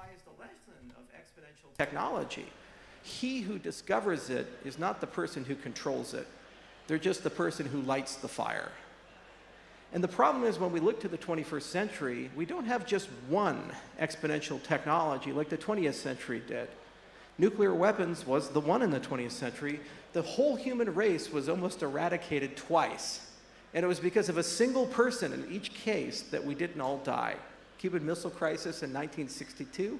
applies the lesson of exponential technology. He who discovers it is not the person who controls it. They're just the person who lights the fire. And the problem is when we look to the 21st century, we don't have just one exponential technology like the 20th century did. Nuclear weapons was the one in the 20th century. The whole human race was almost eradicated twice. And it was because of a single person in each case that we didn't all die. Cuban Missile Crisis in 1962.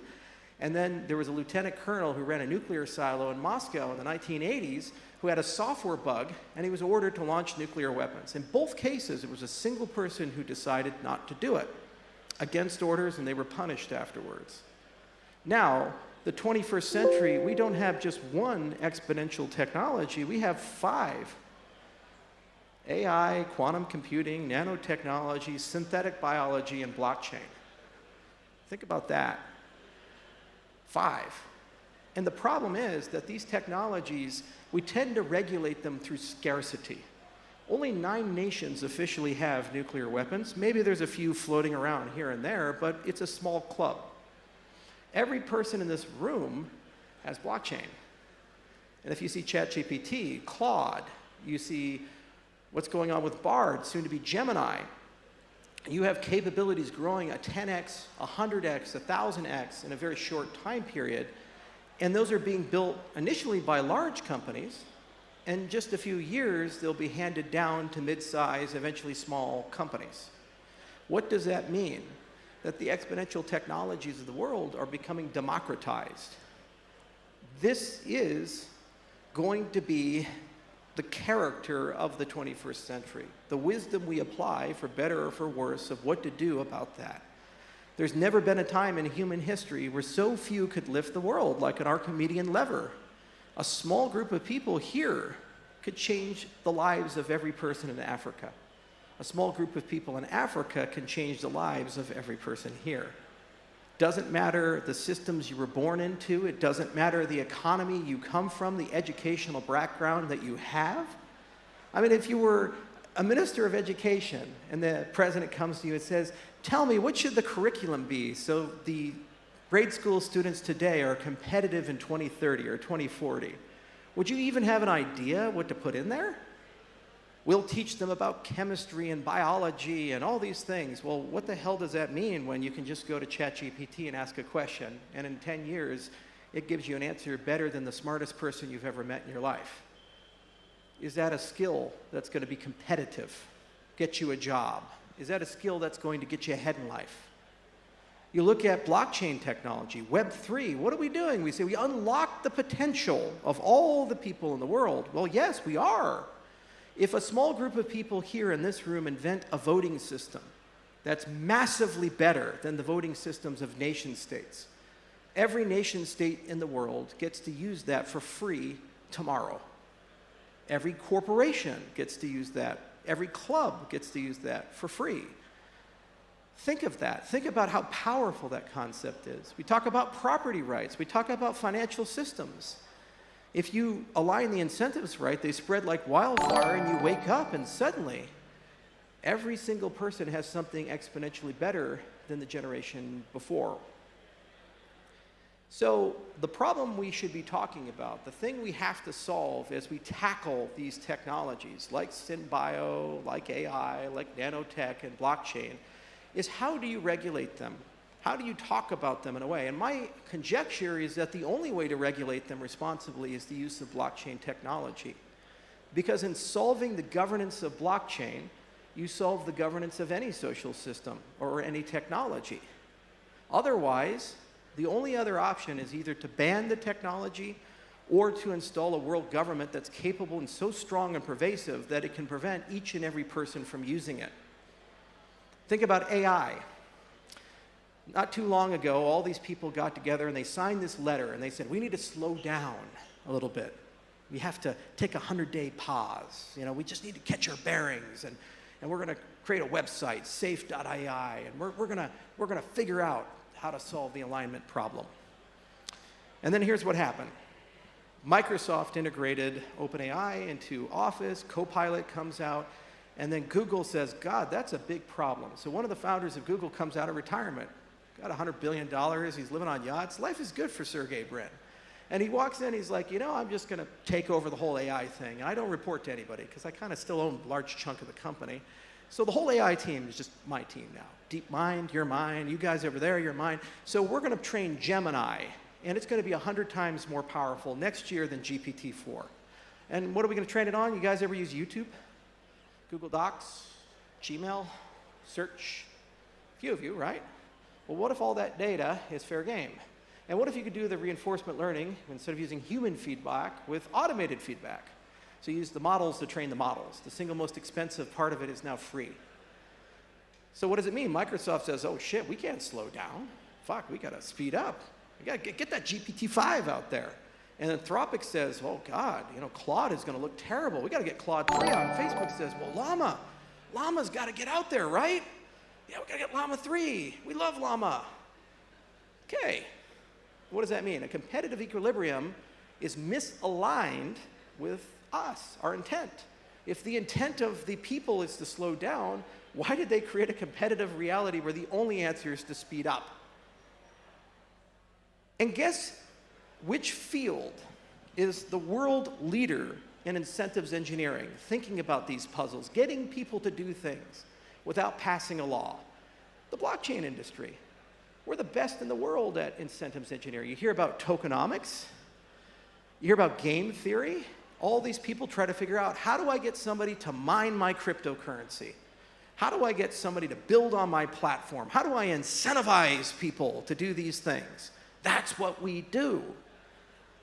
And then there was a lieutenant colonel who ran a nuclear silo in Moscow in the 1980s who had a software bug, and he was ordered to launch nuclear weapons. In both cases, it was a single person who decided not to do it, against orders, and they were punished afterwards. Now, the 21st century, we don't have just one exponential technology, we have 5. AI, quantum computing, nanotechnology, synthetic biology, and blockchain. Think about that. 5. And the problem is that these technologies, we tend to regulate them through scarcity. Only 9 nations officially have nuclear weapons. Maybe there's a few floating around here and there, but it's a small club. Every person in this room has blockchain. And if you see ChatGPT, Claude, you see what's going on with Bard, soon to be Gemini, you have capabilities growing at 10x, 100x, 1,000x in a very short time period. And those are being built initially by large companies. In just a few years, they'll be handed down to mid-size, eventually small companies. What does that mean? That the exponential technologies of the world are becoming democratized. This is going to be the character of the 21st century, the wisdom we apply, for better or for worse, of what to do about that. There's never been a time in human history where so few could lift the world like an Archimedean lever. A small group of people here could change the lives of every person in Africa. A small group of people in Africa can change the lives of every person here. Doesn't matter the systems you were born into. It doesn't matter the economy you come from, the educational background that you have. I mean, if you were a minister of education and the president comes to you and says, tell me, what should the curriculum be so the grade school students today are competitive in 2030 or 2040? Would you even have an idea what to put in there? We'll teach them about chemistry and biology and all these things. Well, what the hell does that mean when you can just go to ChatGPT and ask a question, and in 10 years, it gives you an answer better than the smartest person you've ever met in your life? Is that a skill that's going to be competitive, get you a job? Is that a skill that's going to get you ahead in life? You look at blockchain technology, Web3, what are we doing? We say we unlock the potential of all the people in the world. Well, yes, we are. If a small group of people here in this room invent a voting system that's massively better than the voting systems of nation states, every nation state in the world gets to use that for free tomorrow. Every corporation gets to use that. Every club gets to use that for free. Think of that. Think about how powerful that concept is. We talk about property rights. We talk about financial systems. If you align the incentives right, they spread like wildfire, and you wake up and suddenly every single person has something exponentially better than the generation before. So the problem we should be talking about, the thing we have to solve as we tackle these technologies like synbio, like AI, like nanotech and blockchain, is how do you regulate them? How do you talk about them in a way? And my conjecture is that the only way to regulate them responsibly is the use of blockchain technology. Because in solving the governance of blockchain, you solve the governance of any social system or any technology. Otherwise, the only other option is either to ban the technology or to install a world government that's capable and so strong and pervasive that it can prevent each and every person from using it. Think about AI. Not too long ago, all these people got together and they signed this letter and they said, we need to slow down a little bit. We have to take a 100-day pause. You know, we just need to catch our bearings, and we're going to create a website, safe.ai, and we're going to figure out how to solve the alignment problem. And then here's what happened. Microsoft integrated OpenAI into Office, Copilot comes out, and then Google says, God, that's a big problem. So one of the founders of Google comes out of retirement. got $100 billion, he's living on yachts. Life is good for Sergey Brin. And he walks in, he's like, you know, I'm just going to take over the whole AI thing. And I don't report to anybody because I kind of still own a large chunk of the company. So the whole AI team is just my team now. DeepMind, you're mine. You guys over there, you're mine. So we're going to train Gemini, and it's going to be 100 times more powerful next year than GPT-4. And what are we going to train it on? You guys ever use YouTube? Google Docs? Gmail? Search? A few of you, right? Well, what if all that data is fair game? And what if you could do the reinforcement learning, instead of using human feedback, with automated feedback? So you use the models to train the models. The single most expensive part of it is now free. So what does it mean? Microsoft says, oh shit, we can't slow down. Fuck, we gotta speed up. We gotta get that GPT-5 out there. And Anthropic says, oh God, you know, Claude is gonna look terrible. We gotta get Claude 3 on. Facebook says, well, Llama's gotta get out there, right? Yeah, we gotta get Llama 3. We love Llama. Okay. What does that mean? A competitive equilibrium is misaligned with us, our intent. If the intent of the people is to slow down, why did they create a competitive reality where the only answer is to speed up? And guess which field is the world leader in incentives engineering, thinking about these puzzles, getting people to do things without passing a law? The blockchain industry. We're the best in the world at incentives engineering. You hear about tokenomics, you hear about game theory. All these people try to figure out, how do I get somebody to mine my cryptocurrency? How do I get somebody to build on my platform? How do I incentivize people to do these things? That's what we do,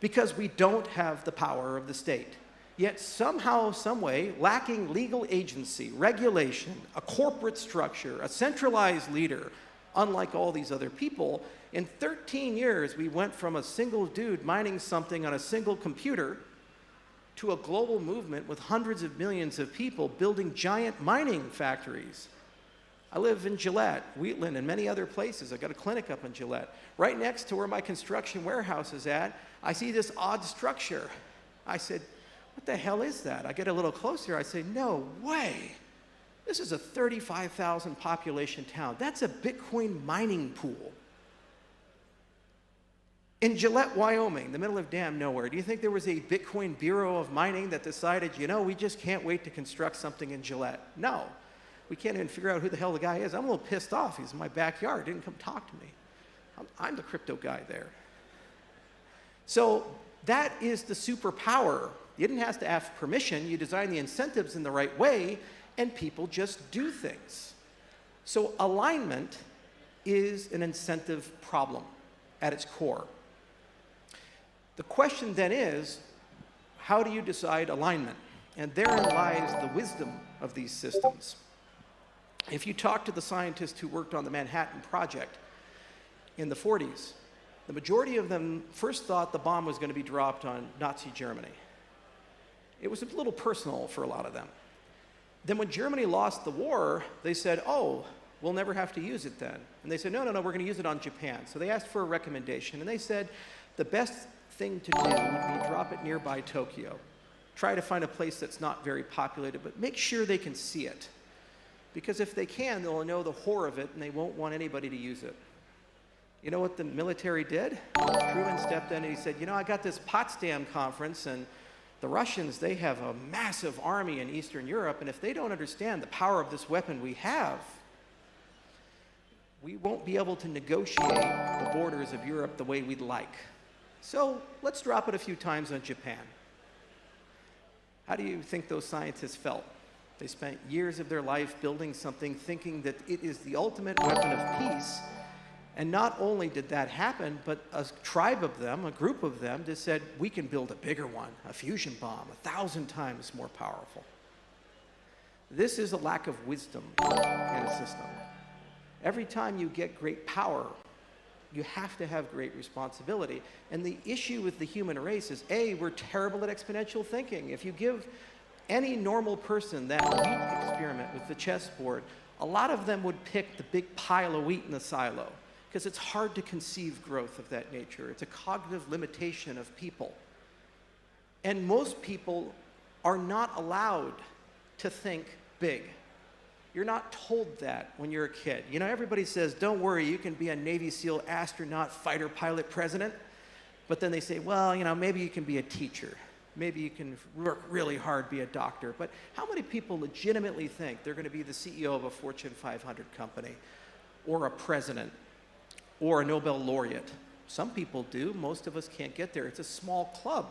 because we don't have the power of the state. Yet somehow, some way, lacking legal agency, regulation, a corporate structure, a centralized leader, unlike all these other people, in 13 years, we went from a single dude mining something on a single computer to a global movement with hundreds of millions of people building giant mining factories. I live in Gillette, Wheatland, and many other places. I've got a clinic up in Gillette. Right next to where my construction warehouse is at, I see this odd structure. I said, what the hell is that? I get a little closer. I say, no way. This is a 35,000 population town. That's a Bitcoin mining pool. In Gillette, Wyoming, the middle of damn nowhere, do you think there was a Bitcoin Bureau of Mining that decided, you know, we just can't wait to construct something in Gillette? No. We can't even figure out who the hell the guy is. I'm a little pissed off. He's in my backyard. Didn't come talk to me. I'm the crypto guy there. So that is the superpower. You didn't have to ask permission. You design the incentives in the right way, and people just do things. So alignment is an incentive problem at its core. The question then is, how do you decide alignment? And therein lies the wisdom of these systems. If you talk to the scientists who worked on the Manhattan Project in the 40s, the majority of them first thought the bomb was going to be dropped on Nazi Germany. It was a little personal for a lot of them. Then when Germany lost the war, they said, oh, we'll never have to use it then. And they said, no, we're going to use it on Japan. So they asked for a recommendation, and they said, the best thing to do would be drop it nearby Tokyo. Try to find a place that's not very populated, but make sure they can see it. Because if they can, they'll know the horror of it, and they won't want anybody to use it. You know what the military did? Truman stepped in and he said, you know, I got this Potsdam conference, and the Russians, they have a massive army in Eastern Europe, and if they don't understand the power of this weapon we have, we won't be able to negotiate the borders of Europe the way we'd like. So let's drop it a few times on Japan. How do you think those scientists felt? They spent years of their life building something, thinking that it is the ultimate weapon of peace. And not only did that happen, but a tribe of them, a group of them, just said, we can build a bigger one, a fusion bomb, 1,000 times more powerful. This is a lack of wisdom in a system. Every time you get great power, you have to have great responsibility. And the issue with the human race is, A, we're terrible at exponential thinking. If you give any normal person that wheat experiment with the chessboard, a lot of them would pick the big pile of wheat in the silo, because it's hard to conceive growth of that nature. It's a cognitive limitation of people. And most people are not allowed to think big. You're not told that when you're a kid. You know, everybody says, don't worry, you can be a Navy SEAL astronaut, fighter pilot, president. But then they say, well, you know, maybe you can be a teacher. Maybe you can work really hard, be a doctor. But how many people legitimately think they're going to be the CEO of a Fortune 500 company, or a president, or a Nobel laureate? Some people do. Most of us can't get there. It's a small club.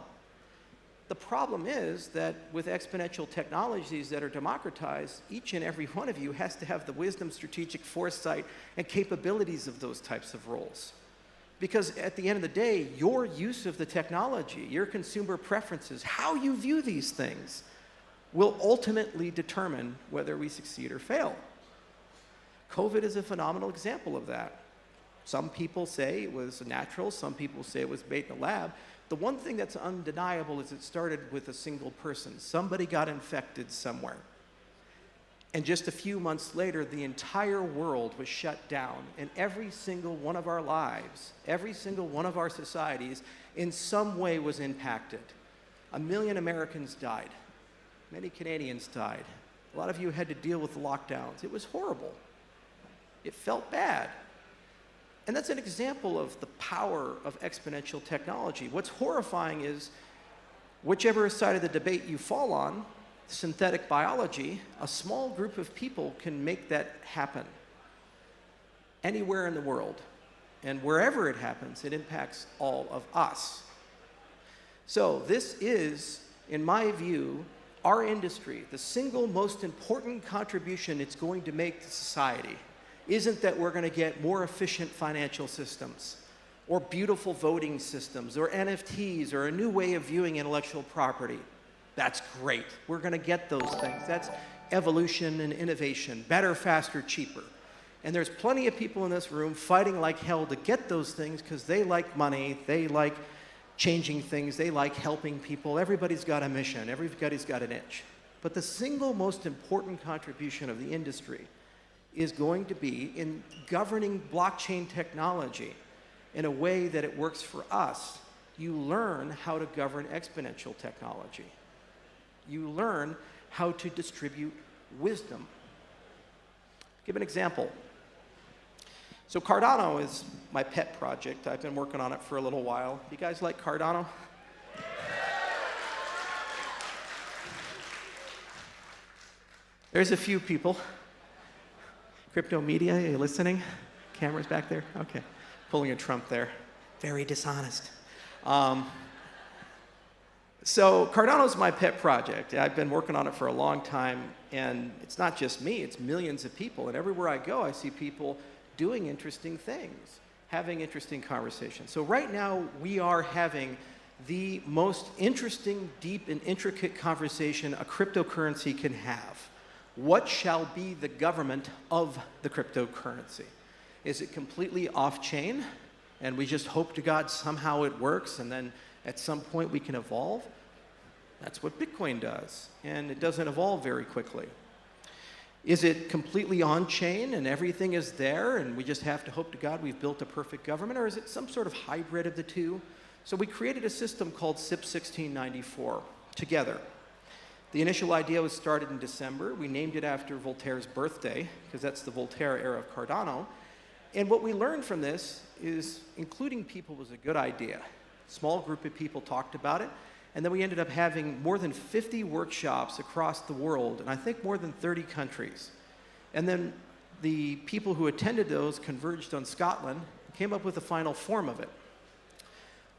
The problem is that with exponential technologies that are democratized, each and every one of you has to have the wisdom, strategic foresight, and capabilities of those types of roles. Because at the end of the day, your use of the technology, your consumer preferences, how you view these things, will ultimately determine whether we succeed or fail. COVID is a phenomenal example of that. Some people say it was natural, some people say it was made in a lab. The one thing that's undeniable is it started with a single person. Somebody got infected somewhere. And just a few months later, the entire world was shut down, and every single one of our lives, every single one of our societies, in some way was impacted. 1 million Americans died. Many Canadians died. A lot of you had to deal with the lockdowns. It was horrible. It felt bad. And that's an example of the power of exponential technology. What's horrifying is, whichever side of the debate you fall on, synthetic biology, a small group of people can make that happen anywhere in the world. And wherever it happens, it impacts all of us. So this is, in my view, our industry, the single most important contribution it's going to make to society isn't that we're going to get more efficient financial systems, or beautiful voting systems, or NFTs, or a new way of viewing intellectual property. That's great. We're going to get those things. That's evolution and innovation, better, faster, cheaper. And there's plenty of people in this room fighting like hell to get those things because they like money, they like changing things, they like helping people. Everybody's got a mission, everybody's got an itch. But the single most important contribution of the industry is going to be in governing blockchain technology in a way that it works for us. You learn how to govern exponential technology. You learn how to distribute wisdom. Give an example. So Cardano is my pet project. I've been working on it for a little while. You guys like Cardano? There's a few people. Crypto media, are you listening? Cameras back there? Okay. Pulling a Trump there. Very dishonest. So Cardano's my pet project. I've been working on it for a long time, and it's not just me, it's millions of people. And everywhere I go, I see people doing interesting things, having interesting conversations. So right now, we are having the most interesting, deep, and intricate conversation a cryptocurrency can have. What shall be the government of the cryptocurrency? Is it completely off-chain, and we just hope to God somehow it works, and then at some point we can evolve? That's what Bitcoin does, and it doesn't evolve very quickly. Is it completely on-chain, and everything is there, and we just have to hope to God we've built a perfect government, or is it some sort of hybrid of the two? So we created a system called SIP 1694 together. The initial idea was started in December. We named it after Voltaire's birthday, because that's the Voltaire era of Cardano. And what we learned from this is including people was a good idea. A small group of people talked about it, and then we ended up having more than 50 workshops across the world, and I think more than 30 countries. And then the people who attended those converged on Scotland and came up with the final form of it.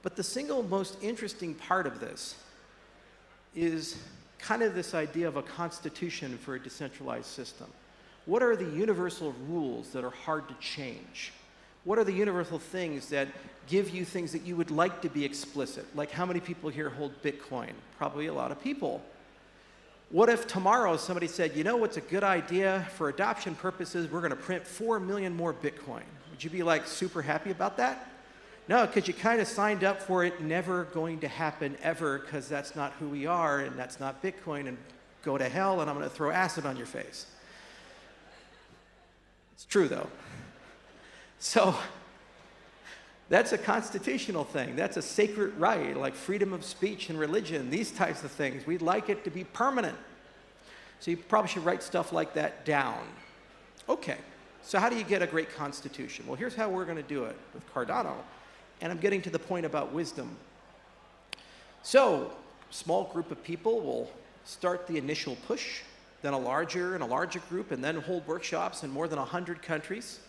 But the single most interesting part of this is kind of this idea of a constitution for a decentralized system. What are the universal rules that are hard to change? What are the universal things that give you things that you would like to be explicit? Like how many people here hold Bitcoin? Probably a lot of people. What if tomorrow somebody said, you know what's a good idea for adoption purposes? We're going to print 4 million more Bitcoin. Would you be like super happy about that? No, because you kind of signed up for it, never going to happen ever, because that's not who we are, and that's not Bitcoin, and go to hell, and I'm going to throw acid on your face. It's true, though. So that's a constitutional thing. That's a sacred right, like freedom of speech and religion, these types of things. We'd like it to be permanent. So you probably should write stuff like that down. Okay, so how do you get a great constitution? Well, here's how we're going to do it with Cardano. And I'm getting to the point about wisdom. So, small group of people will start the initial push, then a larger and a larger group, and then hold workshops in more than 100 countries.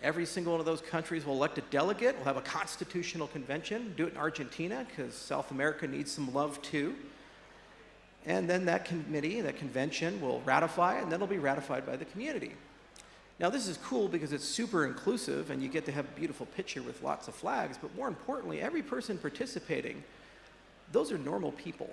Every single one of those countries will elect a delegate. We'll have a constitutional convention. Do it in Argentina, because South America needs some love too. And then that committee, that convention, will ratify it, and then it'll be ratified by the community. Now, this is cool because it's super inclusive, and you get to have a beautiful picture with lots of flags, but more importantly, every person participating, those are normal people.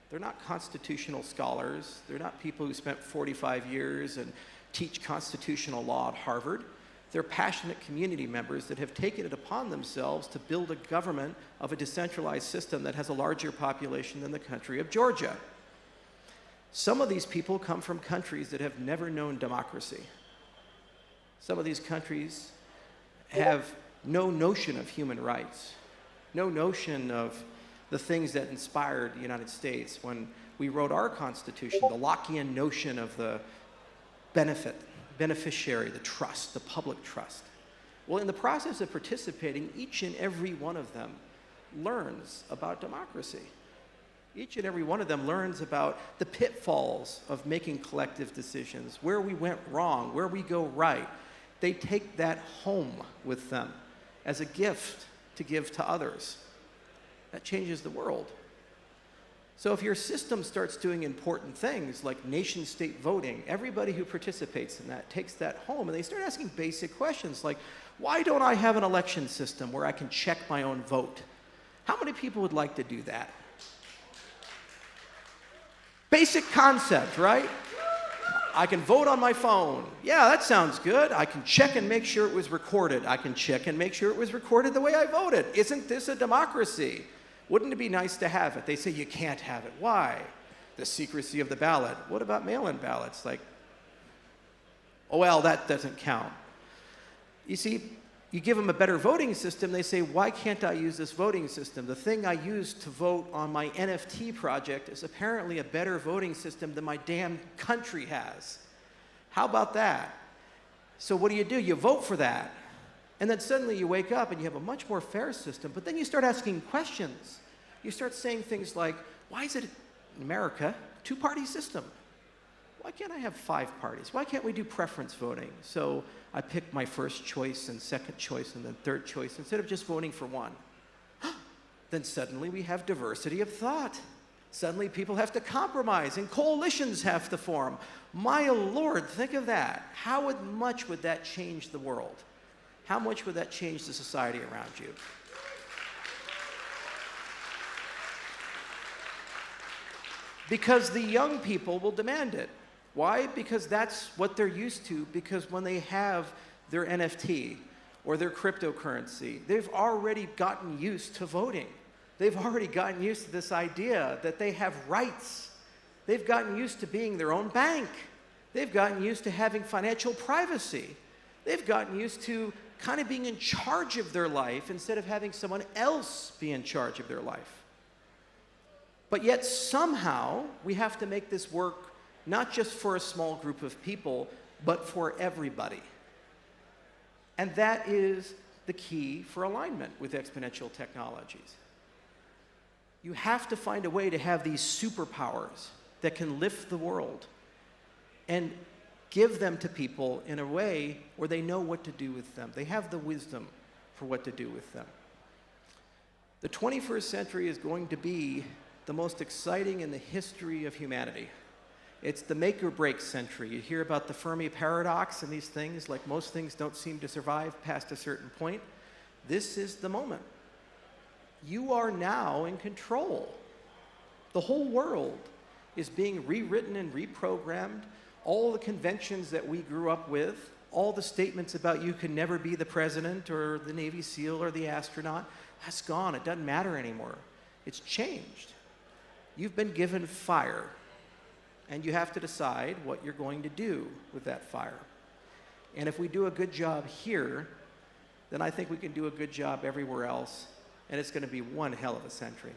They're not constitutional scholars. They're not people who spent 45 years and teach constitutional law at Harvard. They're passionate community members that have taken it upon themselves to build a government of a decentralized system that has a larger population than the country of Georgia. Some of these people come from countries that have never known democracy. Some of these countries have no notion of human rights, no notion of the things that inspired the United States when we wrote our Constitution, the Lockean notion of the beneficiary, the trust, the public trust. Well, in the process of participating, each and every one of them learns about democracy. Each and every one of them learns about the pitfalls of making collective decisions, where we went wrong, where we go right. They take that home with them as a gift to give to others. That changes the world. So if your system starts doing important things like nation-state voting, everybody who participates in that takes that home, and they start asking basic questions like, why don't I have an election system where I can check my own vote? How many people would like to do that? Basic concept, right? I can vote on my phone. Yeah, that sounds good. I can check and make sure it was recorded. I can check and make sure it was recorded the way I voted. Isn't this a democracy? Wouldn't it be nice to have it? They say you can't have it. Why? The secrecy of the ballot. What about mail-in ballots? Like, oh, well, that doesn't count. You see, you give them a better voting system, they say, why can't I use this voting system? The thing I used to vote on my NFT project is apparently a better voting system than my damn country has. How about that? So what do? You vote for that. And then suddenly you wake up and you have a much more fair system, but then you start asking questions. You start saying things like, why is it in America two-party system? Why can't I have 5 parties? Why can't we do preference voting? So I pick my first choice and second choice and then third choice instead of just voting for one. Then suddenly we have diversity of thought. Suddenly people have to compromise and coalitions have to form. My Lord, think of that. How much would that change the world? How much would that change the society around you? Because the young people will demand it. Why? Because that's what they're used to, because when they have their NFT or their cryptocurrency, they've already gotten used to voting. They've already gotten used to this idea that they have rights. They've gotten used to being their own bank. They've gotten used to having financial privacy. They've gotten used to kind of being in charge of their life instead of having someone else be in charge of their life. But yet somehow we have to make this work not just for a small group of people, but for everybody. And that is the key for alignment with exponential technologies. You have to find a way to have these superpowers that can lift the world and give them to people in a way where they know what to do with them. They have the wisdom for what to do with them. The 21st century is going to be the most exciting in the history of humanity. It's the make or break century. You hear about the Fermi paradox and these things, like most things don't seem to survive past a certain point. This is the moment. You are now in control. The whole world is being rewritten and reprogrammed. All the conventions that we grew up with, all the statements about you can never be the president or the Navy SEAL or the astronaut, that's gone. It doesn't matter anymore. It's changed. You've been given fire, and you have to decide what you're going to do with that fire. And if we do a good job here, then I think we can do a good job everywhere else, and it's going to be one hell of a century.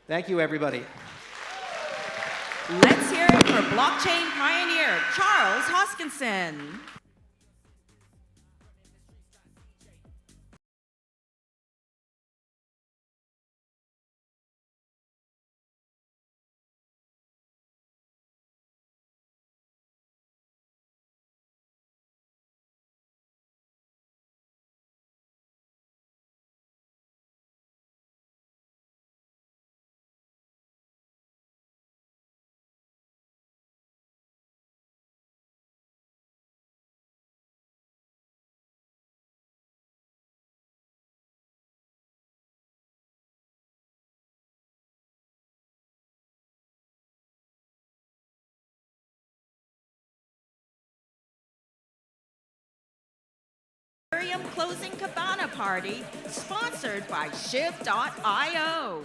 Thank you, everybody. Let's hear it for blockchain pioneer Charles Hoskinson. Shibarium Closing Cabana Party, sponsored by Shib.io.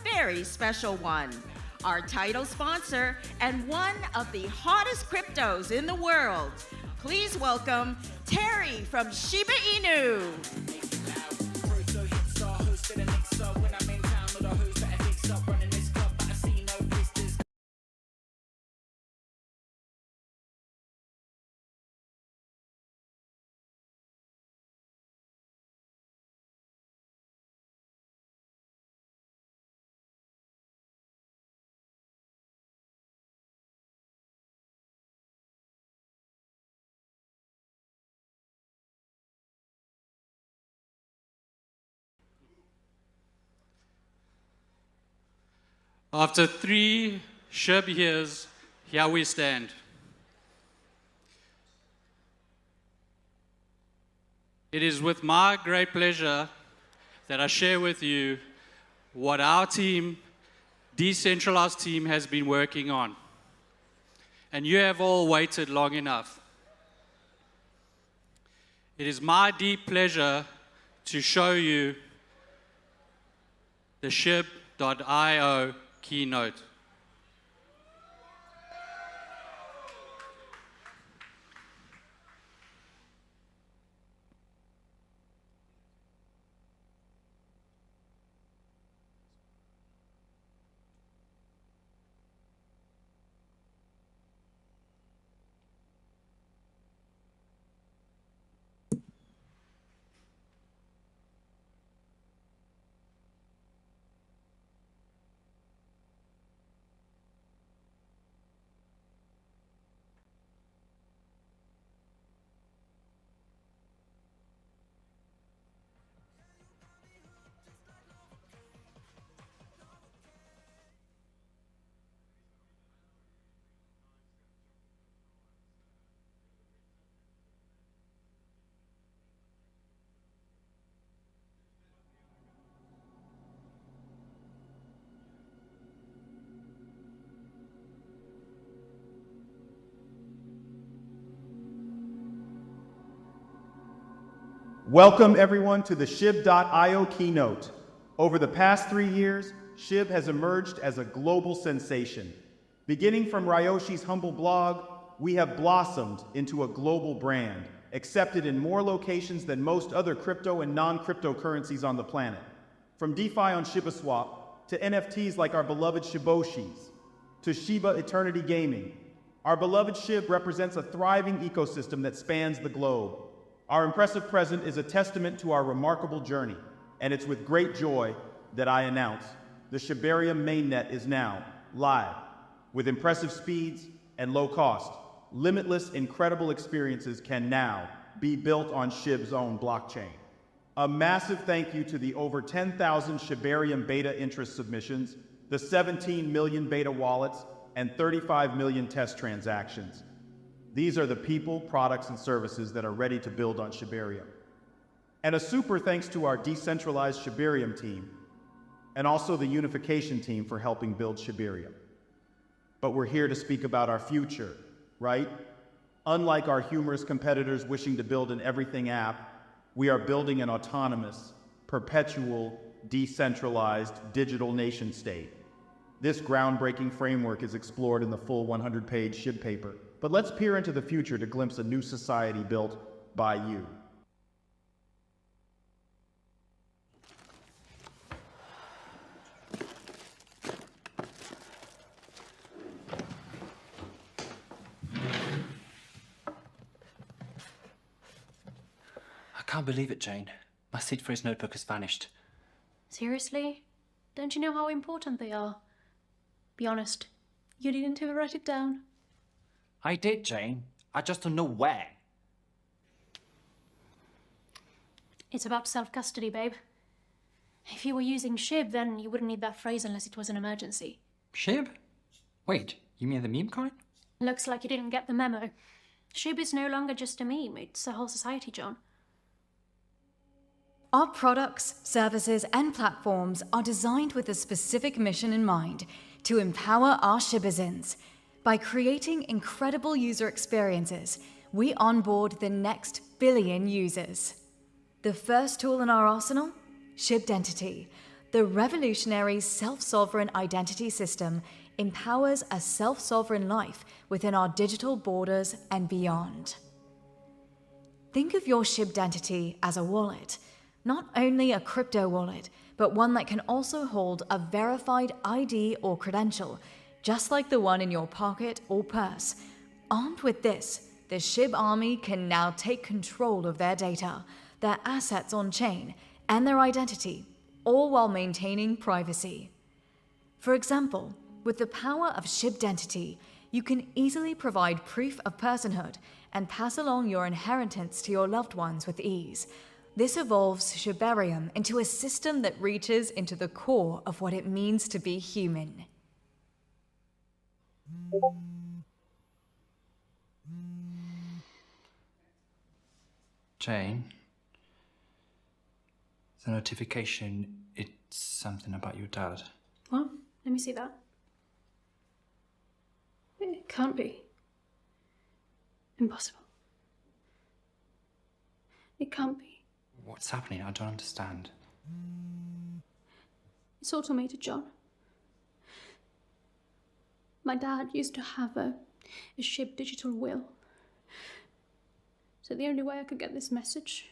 Very special one. Our title sponsor and one of the hottest cryptos in the world. Please welcome Terry from Shiba Inu. After 3 Shib years, here we stand. It is with my great pleasure that I share with you what our team, decentralized team, has been working on. And you have all waited long enough. It is my deep pleasure to show you the Shib.io keynote. Welcome everyone to the Shib.io keynote. Over the past 3 years, Shib has emerged as a global sensation. Beginning from Ryoshi's humble blog, we have blossomed into a global brand, accepted in more locations than most other crypto and non-cryptocurrencies on the planet. From DeFi on ShibaSwap, to NFTs like our beloved Shytoshis, to Shiba Eternity Gaming, our beloved Shib represents a thriving ecosystem that spans the globe. Our impressive present is a testament to our remarkable journey, and it's with great joy that I announce the Shibarium mainnet is now live. With impressive speeds and low cost, limitless, incredible experiences can now be built on Shib's own blockchain. A massive thank you to the over 10,000 Shibarium beta interest submissions, the 17 million beta wallets, and 35 million test transactions. These are the people, products, and services that are ready to build on Shibarium. And a super thanks to our decentralized Shibarium team, and also the unification team for helping build Shibarium. But we're here to speak about our future, right? Unlike our humorous competitors wishing to build an everything app, we are building an autonomous, perpetual, decentralized digital nation state. This groundbreaking framework is explored in the full 100-page Shib paper. But let's peer into the future to glimpse a new society built by you. I can't believe it, Jane. My seed phrase notebook has vanished. Seriously? Don't you know how important they are? Be honest, you didn't even write it down. I did, Jane. I just don't know where. It's about self-custody, babe. If you were using Shib, then you wouldn't need that phrase unless it was an emergency. Shib? Wait, you mean the meme coin? Looks like you didn't get the memo. Shib is no longer just a meme, it's a whole society, John. Our products, services, and platforms are designed with a specific mission in mind: to empower our Shibazins. By creating incredible user experiences, we onboard the next billion users. The first tool in our arsenal? Shibdentity. The revolutionary self-sovereign identity system empowers a self-sovereign life within our digital borders and beyond. Think of your Shibdentity as a wallet. Not only a crypto wallet, but one that can also hold a verified ID or credential, just like the one in your pocket or purse. Armed with this, the Shib army can now take control of their data, their assets on chain, and their identity, all while maintaining privacy. For example, with the power of Shibdentity, you can easily provide proof of personhood and pass along your inheritance to your loved ones with ease. This evolves Shibarium into a system that reaches into the core of what it means to be human. Jane? The notification, it's something about your dad. What? Let me see that. It can't be. Impossible. It can't be. What's happening? I don't understand. It's automated, John. My dad used to have a Shib digital will. So the only way I could get this message,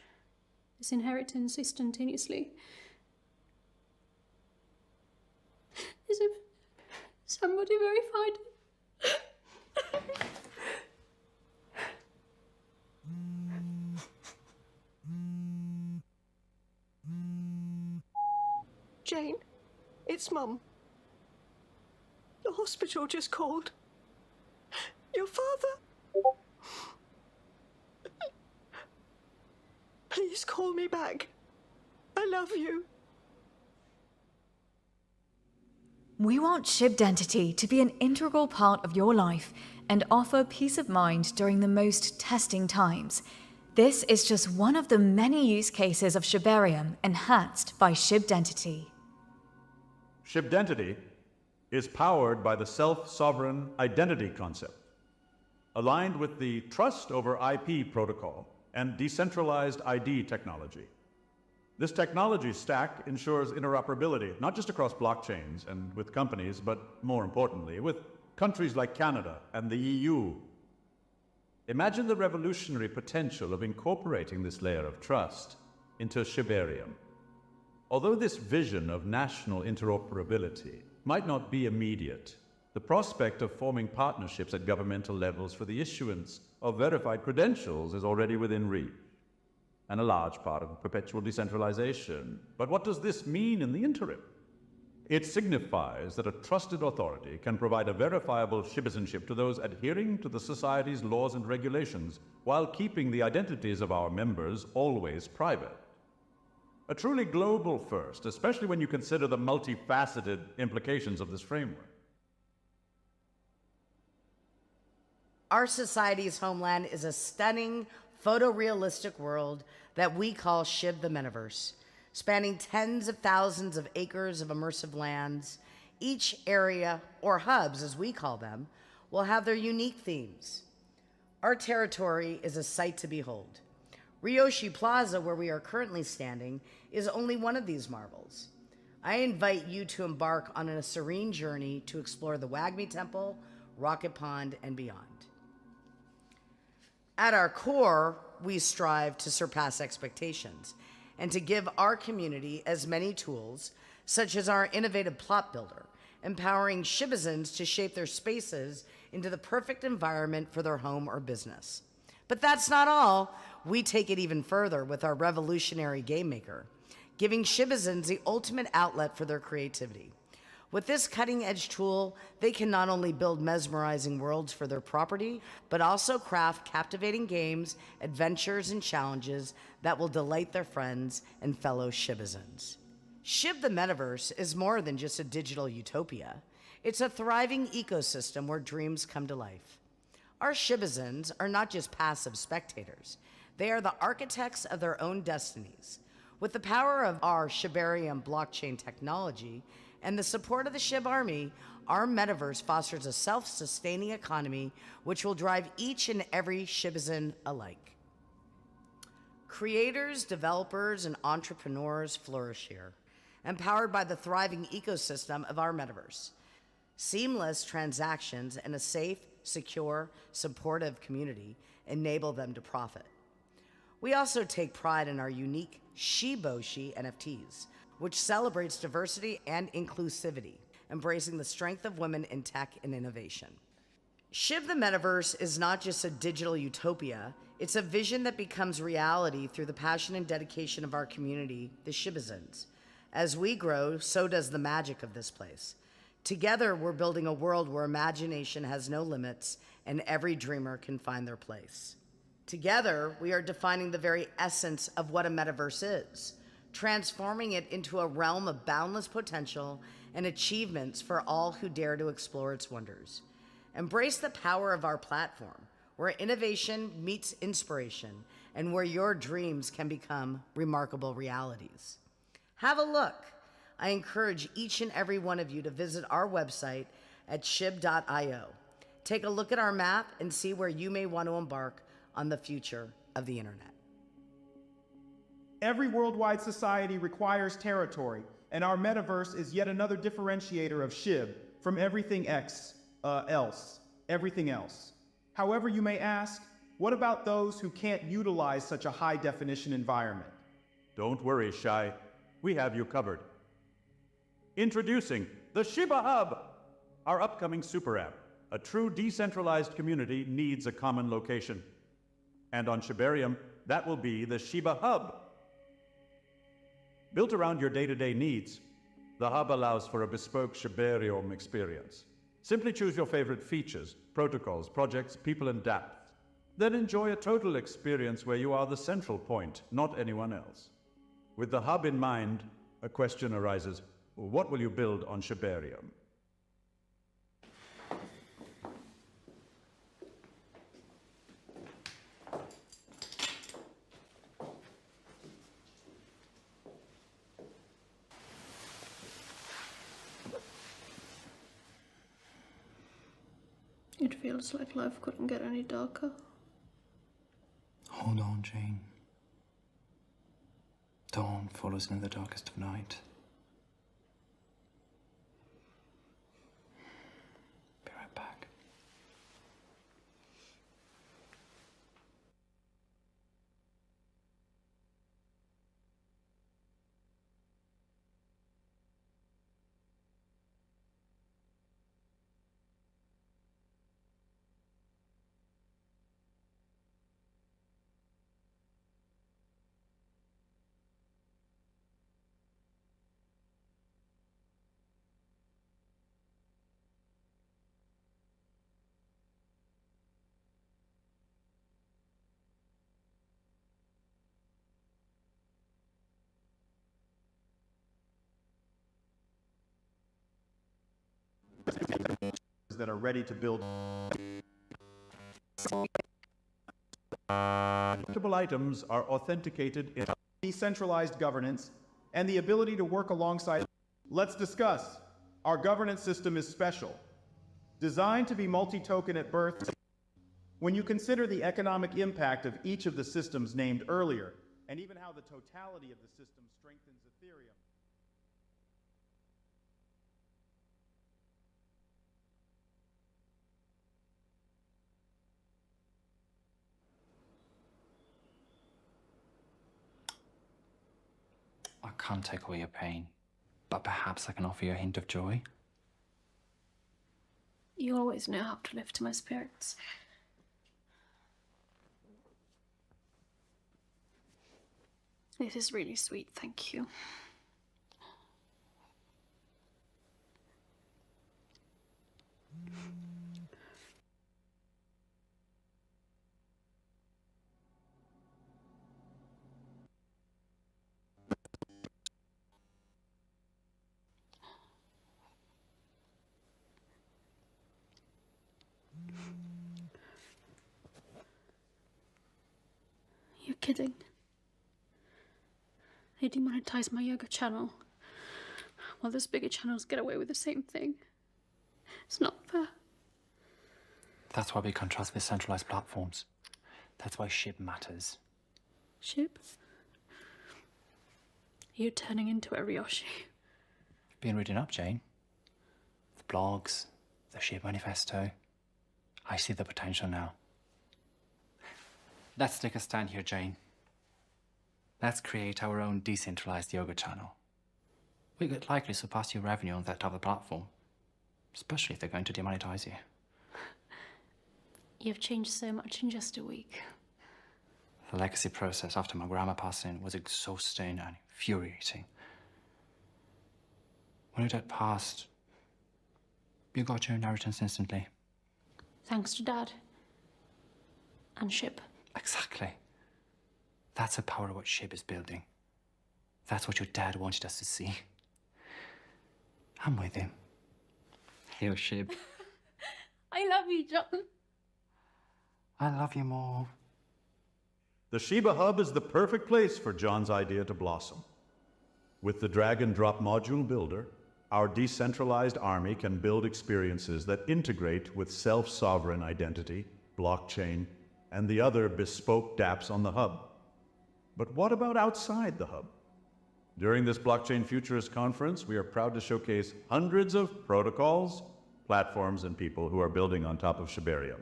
this inheritance instantaneously, is if somebody verified it. Jane, it's Mum. The hospital just called. Your father. Please call me back. I love you. We want Shibdentity to be an integral part of your life and offer peace of mind during the most testing times. This is just one of the many use cases of Shibarium enhanced by Shibdentity. Shibdentity is powered by the self-sovereign identity concept, aligned with the trust over IP protocol and decentralized ID technology. This technology stack ensures interoperability, not just across blockchains and with companies, but more importantly, with countries like Canada and the EU. Imagine the revolutionary potential of incorporating this layer of trust into Shibarium. Although this vision of national interoperability might not be immediate, the prospect of forming partnerships at governmental levels for the issuance of verified credentials is already within reach, and a large part of perpetual decentralization. But what does this mean in the interim? It signifies that a trusted authority can provide a verifiable citizenship to those adhering to the society's laws and regulations, while keeping the identities of our members always private. A truly global first, especially when you consider the multifaceted implications of this framework. Our society's homeland is a stunning, photorealistic world that we call Shib the Metaverse, spanning tens of thousands of acres of immersive lands. Each area, or hubs as we call them, will have their unique themes. Our territory is a sight to behold. Ryoshi Plaza, where we are currently standing, is only one of these marvels. I invite you to embark on a serene journey to explore the Wagmi Temple, Rocket Pond, and beyond. At our core, we strive to surpass expectations and to give our community as many tools, such as our innovative plot builder, empowering Shibazins to shape their spaces into the perfect environment for their home or business. But that's not all. We take it even further with our revolutionary game maker, giving Shibazins the ultimate outlet for their creativity. With this cutting-edge tool, they can not only build mesmerizing worlds for their property, but also craft captivating games, adventures, and challenges that will delight their friends and fellow Shibazins. Shib the Metaverse is more than just a digital utopia. It's a thriving ecosystem where dreams come to life. Our Shibazins are not just passive spectators. They are the architects of their own destinies. With the power of our Shibarium blockchain technology and the support of the Shib Army, our metaverse fosters a self-sustaining economy which will drive each and every Shibazin alike. Creators, developers, and entrepreneurs flourish here, empowered by the thriving ecosystem of our metaverse. Seamless transactions and a safe, secure, supportive community enable them to profit. We also take pride in our unique Shytoshi NFTs, which celebrates diversity and inclusivity, embracing the strength of women in tech and innovation. Shib the Metaverse is not just a digital utopia, it's a vision that becomes reality through the passion and dedication of our community, the Shibazins. As we grow, so does the magic of this place. Together, we're building a world where imagination has no limits and every dreamer can find their place. Together, we are defining the very essence of what a metaverse is, transforming it into a realm of boundless potential and achievements for all who dare to explore its wonders. Embrace the power of our platform, where innovation meets inspiration and where your dreams can become remarkable realities. Have a look. I encourage each and every one of you to visit our website at shib.io. Take a look at our map and see where you may want to embark on the future of the internet. Every worldwide society requires territory, and our metaverse is yet another differentiator of Shib from everything everything else. However, you may ask, what about those who can't utilize such a high-definition environment? Don't worry, Shy. We have you covered. Introducing the Shiba Hub, our upcoming super app. A true decentralized community needs a common location. And on Shibarium, that will be the Shiba Hub. Built around your day-to-day needs, the hub allows for a bespoke Shibarium experience. Simply choose your favorite features, protocols, projects, people, and dApps. Then enjoy a total experience where you are the central point, not anyone else. With the hub in mind, a question arises: what will you build on Shibarium? It feels like life couldn't get any darker. Hold on, Jane. Dawn follows in the darkest of night. Be right back. That are ready to build. Collectible items are authenticated in Decentralized governance and the ability to work alongside. Let's discuss. Our governance system is special, designed to be multi-token at birth. When you consider the economic impact of each of the systems named earlier, and even how the totality of the system strengthens Ethereum. can't take away your pain, but perhaps I can offer you a hint of joy. You always know how to lift my spirits. This is really sweet, thank you. You're kidding. They demonetize my yoga channel, while those bigger channels get away with the same thing. It's not fair. That's why we can't trust with centralized platforms. That's why Shib matters. Shib? You're turning into a Ryoshi. You've been reading up, Jane. The blogs, the Shib manifesto. I see the potential now. Let's take a stand here, Jane. Let's create our own decentralized yoga channel. We could likely surpass your revenue on that other platform, especially if they're going to demonetize you. You've changed so much in just a week. The legacy process after my grandma passing was exhausting and infuriating. When it had passed, you got your inheritance instantly. Thanks to Dad. And Shib. Exactly. That's the power of what Shib is building. That's what your dad wanted us to see. I'm with him. Hail, Shib. I love you, John. I love you more. The Shiba Hub is the perfect place for John's idea to blossom. With the drag-and-drop module builder, our decentralized army can build experiences that integrate with self-sovereign identity, blockchain, and the other bespoke dApps on the hub. But what about outside the hub? During this Blockchain Futurist conference, we are proud to showcase hundreds of protocols, platforms, and people who are building on top of Shibarium.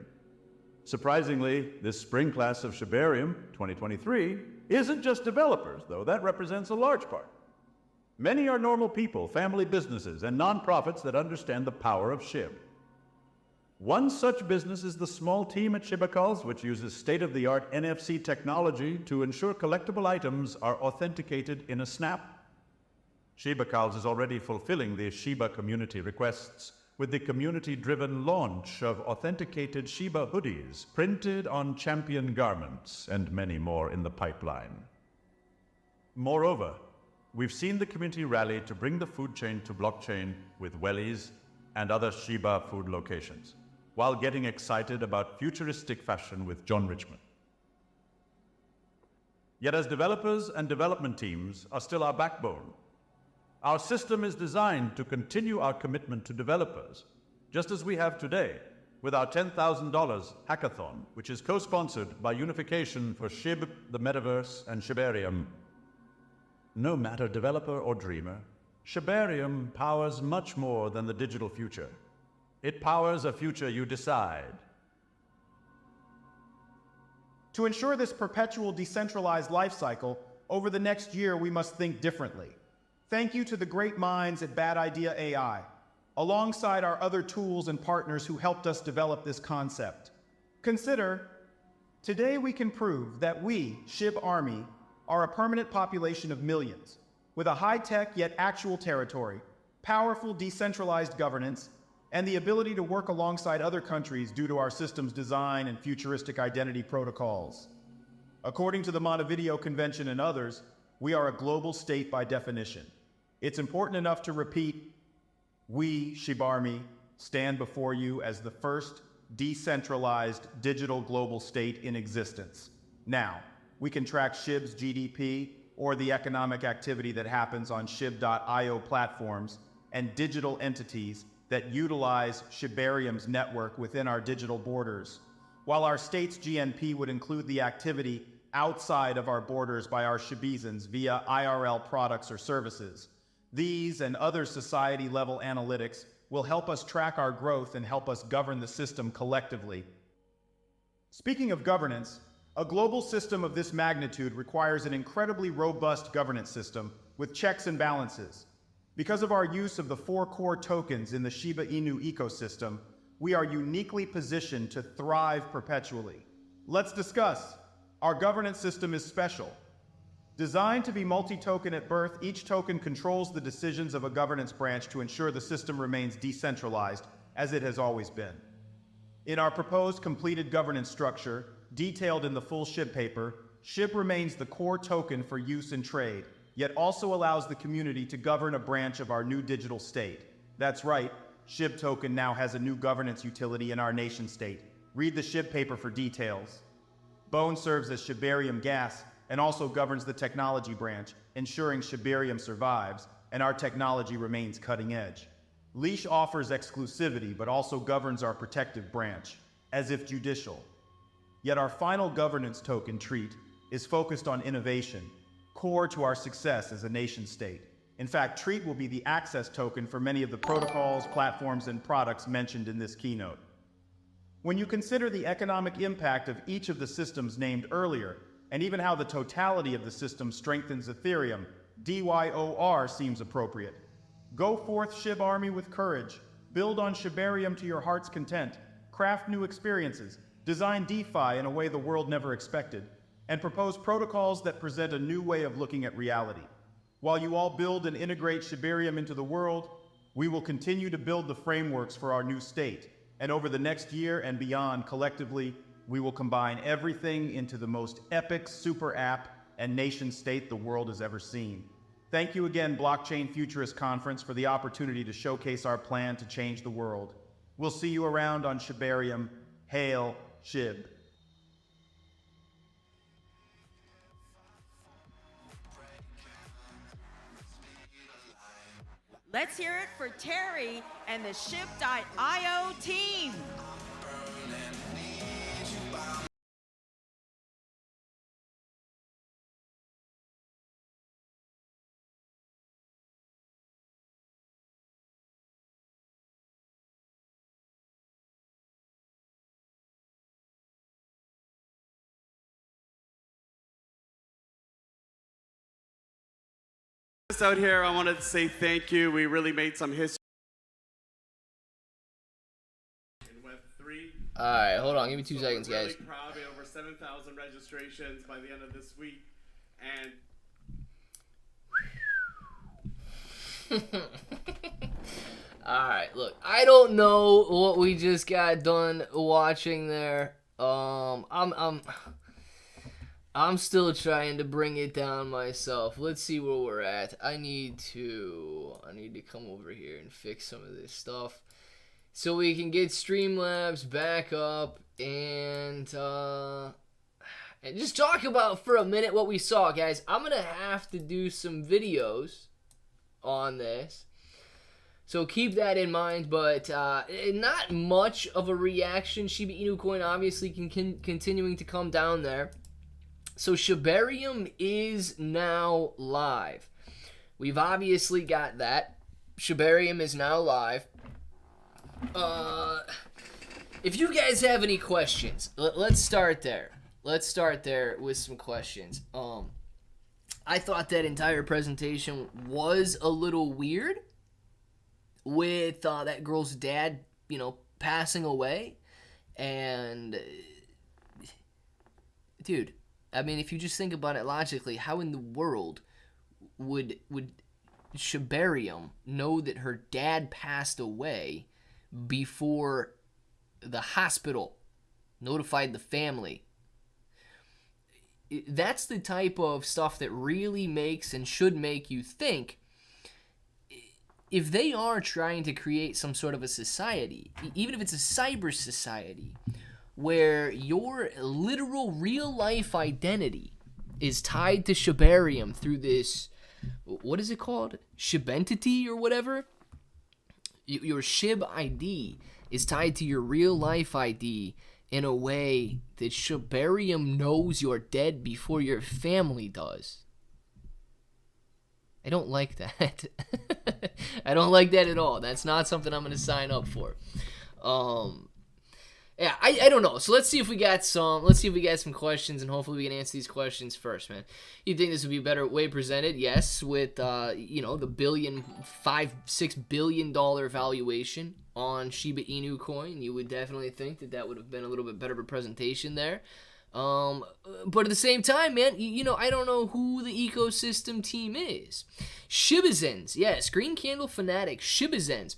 Surprisingly, this spring class of Shibarium 2023 isn't just developers, though that represents a large part. Many are normal people, family businesses, and nonprofits that understand the power of Shib. One such business is the small team at Shibacals, which uses state-of-the-art NFC technology to ensure collectible items are authenticated in a snap. Shibacals is already fulfilling the Shiba community requests with the community-driven launch of authenticated Shiba hoodies printed on champion garments, and many more in the pipeline. Moreover, we've seen the community rally to bring the food chain to blockchain with wellies and other Shiba food locations, while getting excited about futuristic fashion with John Richmond. Yet as developers and development teams are still our backbone, our system is designed to continue our commitment to developers, just as we have today with our $10,000 hackathon, which is co-sponsored by Unification for Shib, the Metaverse, and Shibarium. No matter developer or dreamer, Shibarium powers much more than the digital future. It powers a future you decide. To ensure this perpetual decentralized life cycle, over the next year we must think differently. Thank you to the great minds at Bad Idea AI, alongside our other tools and partners who helped us develop this concept. Consider, today we can prove that we, Shib Army, are a permanent population of millions, with a high-tech yet actual territory, powerful decentralized governance, and the ability to work alongside other countries due to our system's design and futuristic identity protocols. According to the Montevideo Convention and others, we are a global state by definition. It's important enough to repeat, we, Shib Army, stand before you as the first decentralized digital global state in existence. Now, we can track Shib's GDP or the economic activity that happens on Shib.io platforms and digital entities that utilize Shibarium's network within our digital borders, while our state's GNP would include the activity outside of our borders by our Shibizans via IRL products or services. These and other society-level analytics will help us track our growth and help us govern the system collectively. Speaking of governance, a global system of this magnitude requires an incredibly robust governance system with checks and balances. Because of our use of the 4 core tokens in the Shiba Inu ecosystem, we are uniquely positioned to thrive perpetually. Let's discuss. Our governance system is special. Designed to be multi-token at birth, each token controls the decisions of a governance branch to ensure the system remains decentralized, as it has always been. In our proposed completed governance structure, detailed in the full Shib paper, Shib remains the core token for use in trade, yet also allows the community to govern a branch of our new digital state. That's right, Shib token now has a new governance utility in our nation state. Read the Shib paper for details. Bone serves as Shibarium gas and also governs the technology branch, ensuring Shibarium survives and our technology remains cutting edge. Leash offers exclusivity but also governs our protective branch, as if judicial. Yet our final governance token, Treat, is focused on innovation, core to our success as a nation state. In fact, Treat will be the access token for many of the protocols, platforms, and products mentioned in this keynote. When you consider the economic impact of each of the systems named earlier, and even how the totality of the system strengthens Ethereum, DYOR seems appropriate. Go forth, Shib Army, with courage. Build on Shibarium to your heart's content. Craft new experiences. Design DeFi in a way the world never expected. And propose protocols that present a new way of looking at reality. While you all build and integrate Shibarium into the world, we will continue to build the frameworks for our new state. And over the next year and beyond, collectively, we will combine everything into the most epic super app and nation state the world has ever seen. Thank you again, Blockchain Futurist Conference, for the opportunity to showcase our plan to change the world. We'll see you around on Shibarium. Hail, Shib. Let's hear it for Terry and the Shib.io team. Out here, I wanted to say thank you. We really made some history. In Web3. All right, hold on. Give me 2 seconds, we're really guys. Proud. We had over 7,000 registrations by the end of this week, and All right, look. I don't know what we just got done watching there. I'm still trying to bring it down myself. Let's see where we're at. I need to come over here and fix some of this stuff so we can get Streamlabs back up and just talk about for a minute what we saw, guys. I'm gonna have to do some videos on this, so keep that in mind. But not much of a reaction. Shiba Inu coin obviously continuing to come down there. So Shibarium is now live. We've obviously got that. Shibarium is now live. If you guys have any questions, let's start there. Let's start there with some questions. I thought that entire presentation was a little weird with that girl's dad, passing away. And dude, I mean, if you just think about it logically, how in the world would Shibarium know that her dad passed away before the hospital notified the family? That's the type of stuff that really makes and should make you think, if they are trying to create some sort of a society, even if it's a cyber society, where your literal real-life identity is tied to Shibarium through this, what is it called? Shibentity or whatever? Your Shib ID is tied to your real-life ID in a way that Shibarium knows you're dead before your family does. I don't like that. I don't like that at all. That's not something I'm going to sign up for. Yeah, I don't know. So let's see if we got some questions, and hopefully we can answer these questions first, man. You think this would be a better way presented? Yes, with the $5-6 billion valuation on Shiba Inu coin, you would definitely think that would have been a little bit better of a presentation there. But at the same time, man, I don't know who the ecosystem team is. Shibazens, yes, Green Candle Fanatic, Shibazens.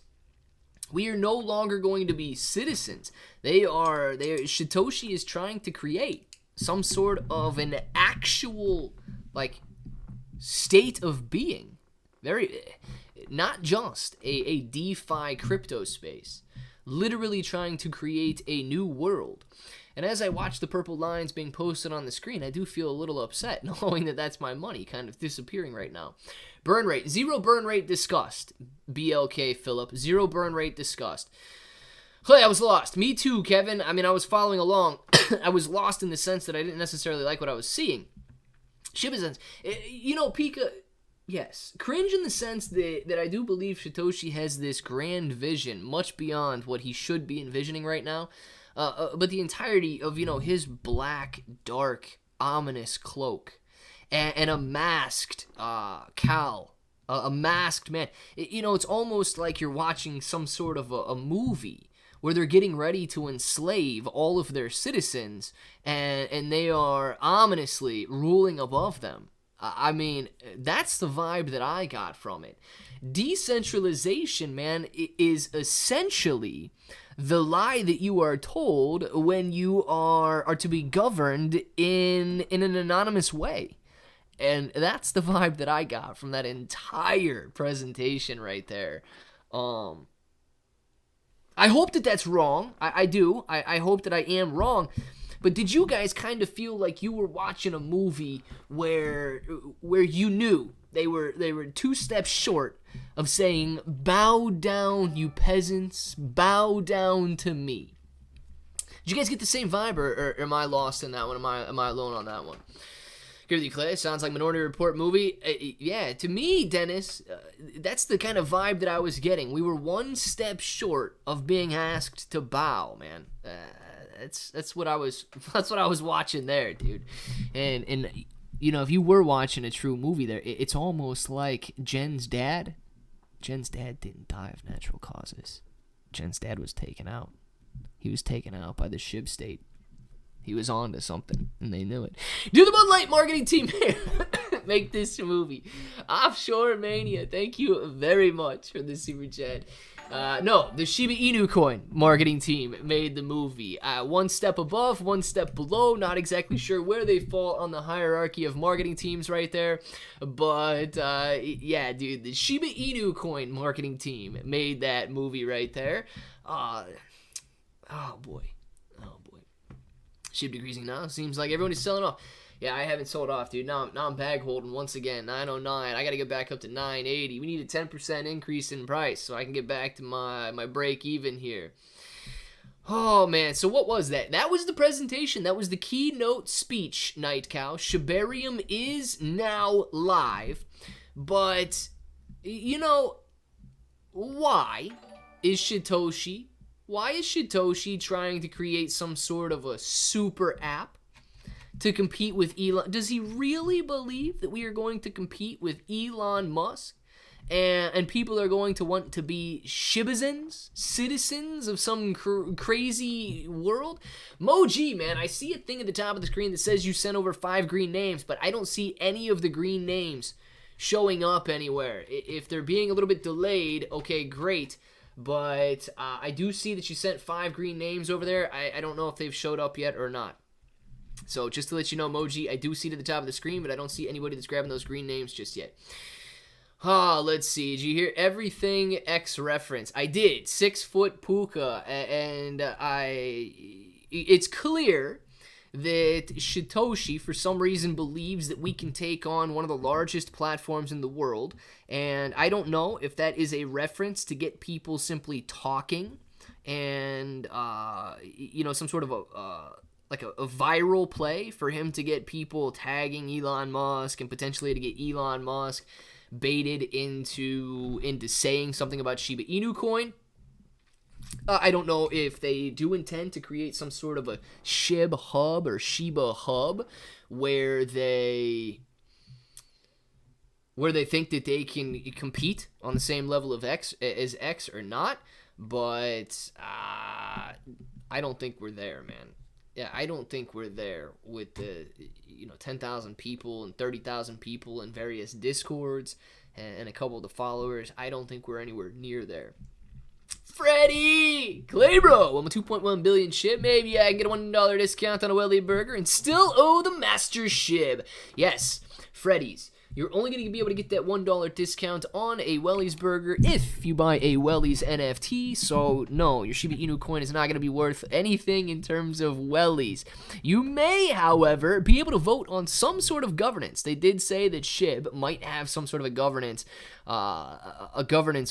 We are no longer going to be citizens. Shytoshi is trying to create some sort of an actual, state of being. Not just a DeFi crypto space. Literally trying to create a new world. And as I watch the purple lines being posted on the screen, I do feel a little upset knowing that that's my money kind of disappearing right now. Burn rate. 0 burn rate discussed. BLK Philip. 0 burn rate discussed. Hey, I was lost. Me too, Kevin. I mean, I was following along. I was lost in the sense that I didn't necessarily like what I was seeing. Shibazens. Pika... Yes, cringe in the sense that I do believe Shytoshi has this grand vision, much beyond what he should be envisioning right now. But the entirety of, his black, dark, ominous cloak and a masked cowl, a masked man. It's almost like you're watching some sort of a movie where they're getting ready to enslave all of their citizens and they are ominously ruling above them. I mean, that's the vibe that I got from it. Decentralization, man, is essentially the lie that you are told when you are to be governed in an anonymous way. And that's the vibe that I got from that entire presentation right there. I hope that that's wrong. I do. I hope that I am wrong. But did you guys kind of feel like you were watching a movie where you knew they were 2 steps short of saying, "Bow down, you peasants, bow down to me"? Did you guys get the same vibe, or am I lost in that one? Am I alone on that one? Agree with you, Clay. Sounds like Minority Report movie. Yeah, to me, Dennis, that's the kind of vibe that I was getting. We were 1 step short of being asked to bow, man. That's what I was watching there, dude. And if you were watching a true movie there, it's almost like Jen's dad didn't die of natural causes. Jen's dad was taken out. He was taken out by the Shib state. He was on to something, and they knew it. Do the Bud Light marketing team make this movie? Offshore Mania, thank you very much for the super chat. No, the Shiba Inu coin marketing team made the movie. 1 step above, 1 step below. Not exactly sure where they fall on the hierarchy of marketing teams right there. But, yeah, dude, the Shiba Inu coin marketing team made that movie right there. Oh, boy. Shib decreasing now. Seems like everyone is selling off. Yeah, I haven't sold off, dude. Now I'm bag holding once again. 909. I got to get back up to 980. We need a 10% increase in price so I can get back to my break even here. Oh, man. So what was that? That was the presentation. That was the keynote speech, Night Cow. Shibarium is now live. But, why is Shytoshi trying to create some sort of a super app to compete with Elon? Does he really believe that we are going to compete with Elon Musk and people are going to want to be Shibazens, citizens of some crazy world? Moji, man, I see a thing at the top of the screen that says you sent over 5 green names, but I don't see any of the green names showing up anywhere. If they're being a little bit delayed, okay, great. But I do see that you sent 5 green names over there. I don't know if they've showed up yet or not. So just to let you know, Moji, I do see it at the top of the screen, but I don't see anybody that's grabbing those green names just yet. Let's see. Did you hear everything X reference? I did. 6-foot puka. And it's clear that Shytoshi, for some reason, believes that we can take on one of the largest platforms in the world. And I don't know if that is a reference to get people simply talking and, some sort of a viral play for him to get people tagging Elon Musk and potentially to get Elon Musk baited into saying something about Shiba Inu coin. I don't know if they do intend to create some sort of a Shib hub or Shiba hub where they think that they can compete on the same level of X or not, but I don't think we're there, man. Yeah, I don't think we're there with the 10,000 people and 30,000 people in various Discords and a couple of the followers. I don't think we're anywhere near there. Freddie! Claybro! I'm a 2.1 billion Shib. Maybe I can get a $1 discount on a Welly burger and still owe the master Shib. Yes, Freddy's. You're only going to be able to get that $1 discount on a Welly's burger if you buy a Welly's NFT. So, no, your Shiba Inu coin is not going to be worth anything in terms of Welly's. You may, however, be able to vote on some sort of governance. They did say that Shib might have some sort of a governance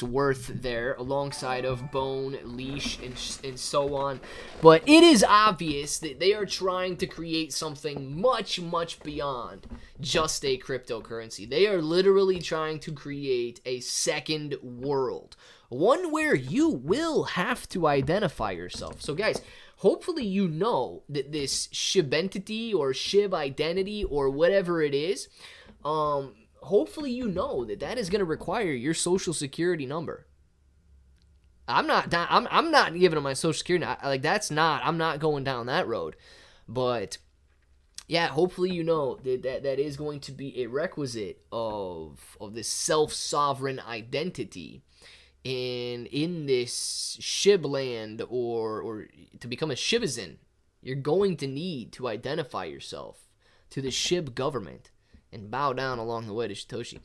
worth there alongside of Bone, Leash, and so on. But it is obvious that they are trying to create something much, much beyond just a cryptocurrency. They are literally trying to create a second world, one where you will have to identify yourself. So guys, hopefully you know that this Shibentity or Shib identity or whatever it is, hopefully you know that that is going to require your social security number. I'm not giving them my social security. I'm not going down that road. But yeah, hopefully you know that is going to be a requisite of this self-sovereign identity in this Shib land, or to become a Shibizen, you're going to need to identify yourself to the Shib government and bow down along the way to Shytoshi.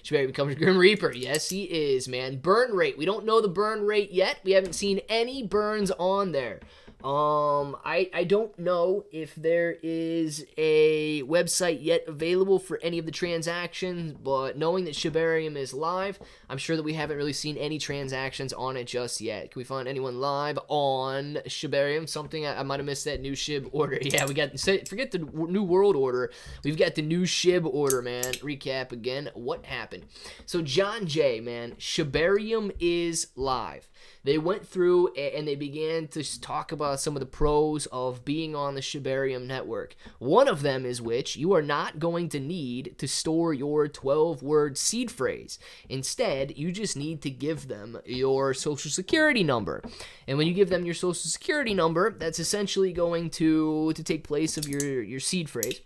Shibarium becomes Grim Reaper. Yes, he is, man. Burn rate. We don't know the burn rate yet. We haven't seen any burns on there. I don't know if there is a website yet available for any of the transactions, but knowing that Shibarium is live, I'm sure that we haven't really seen any transactions on it just yet. Can we find anyone live on Shibarium? Something I might have missed that new Shib order. Yeah, we got, forget the new world order. We've got the new Shib order, man. Recap again. What happened? So John J, man, Shibarium is live. They went through and they began to talk about some of the pros of being on the Shibarium network. One of them is which you are not going to need to store your 12-word seed phrase. Instead, you just need to give them your social security number. And when you give them your social security number, that's essentially going to take place of your seed phrase.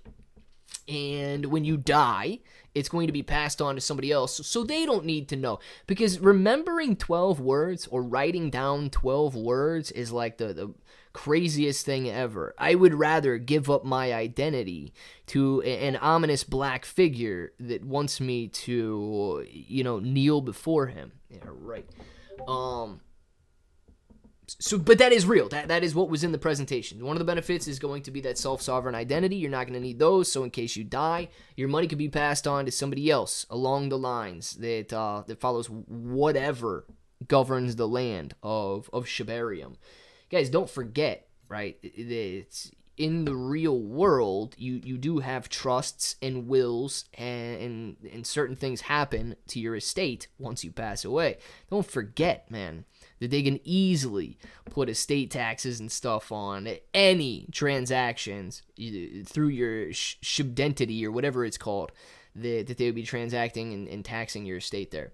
And when you die, it's going to be passed on to somebody else, so they don't need to know. Because remembering 12 words or writing down 12 words is like the craziest thing ever. I would rather give up my identity to an ominous black figure that wants me to, kneel before him. Yeah, right. So, but that is real. That is what was in the presentation. One of the benefits is going to be that self-sovereign identity. You're not going to need those, so in case you die, your money could be passed on to somebody else along the lines that follows whatever governs the land of Shibarium. Guys, don't forget, right, that in the real world, you do have trusts and wills, and certain things happen to your estate once you pass away. Don't forget, man, that they can easily put estate taxes and stuff on any transactions through your Shibentity or whatever it's called, that they would be transacting and taxing your estate there.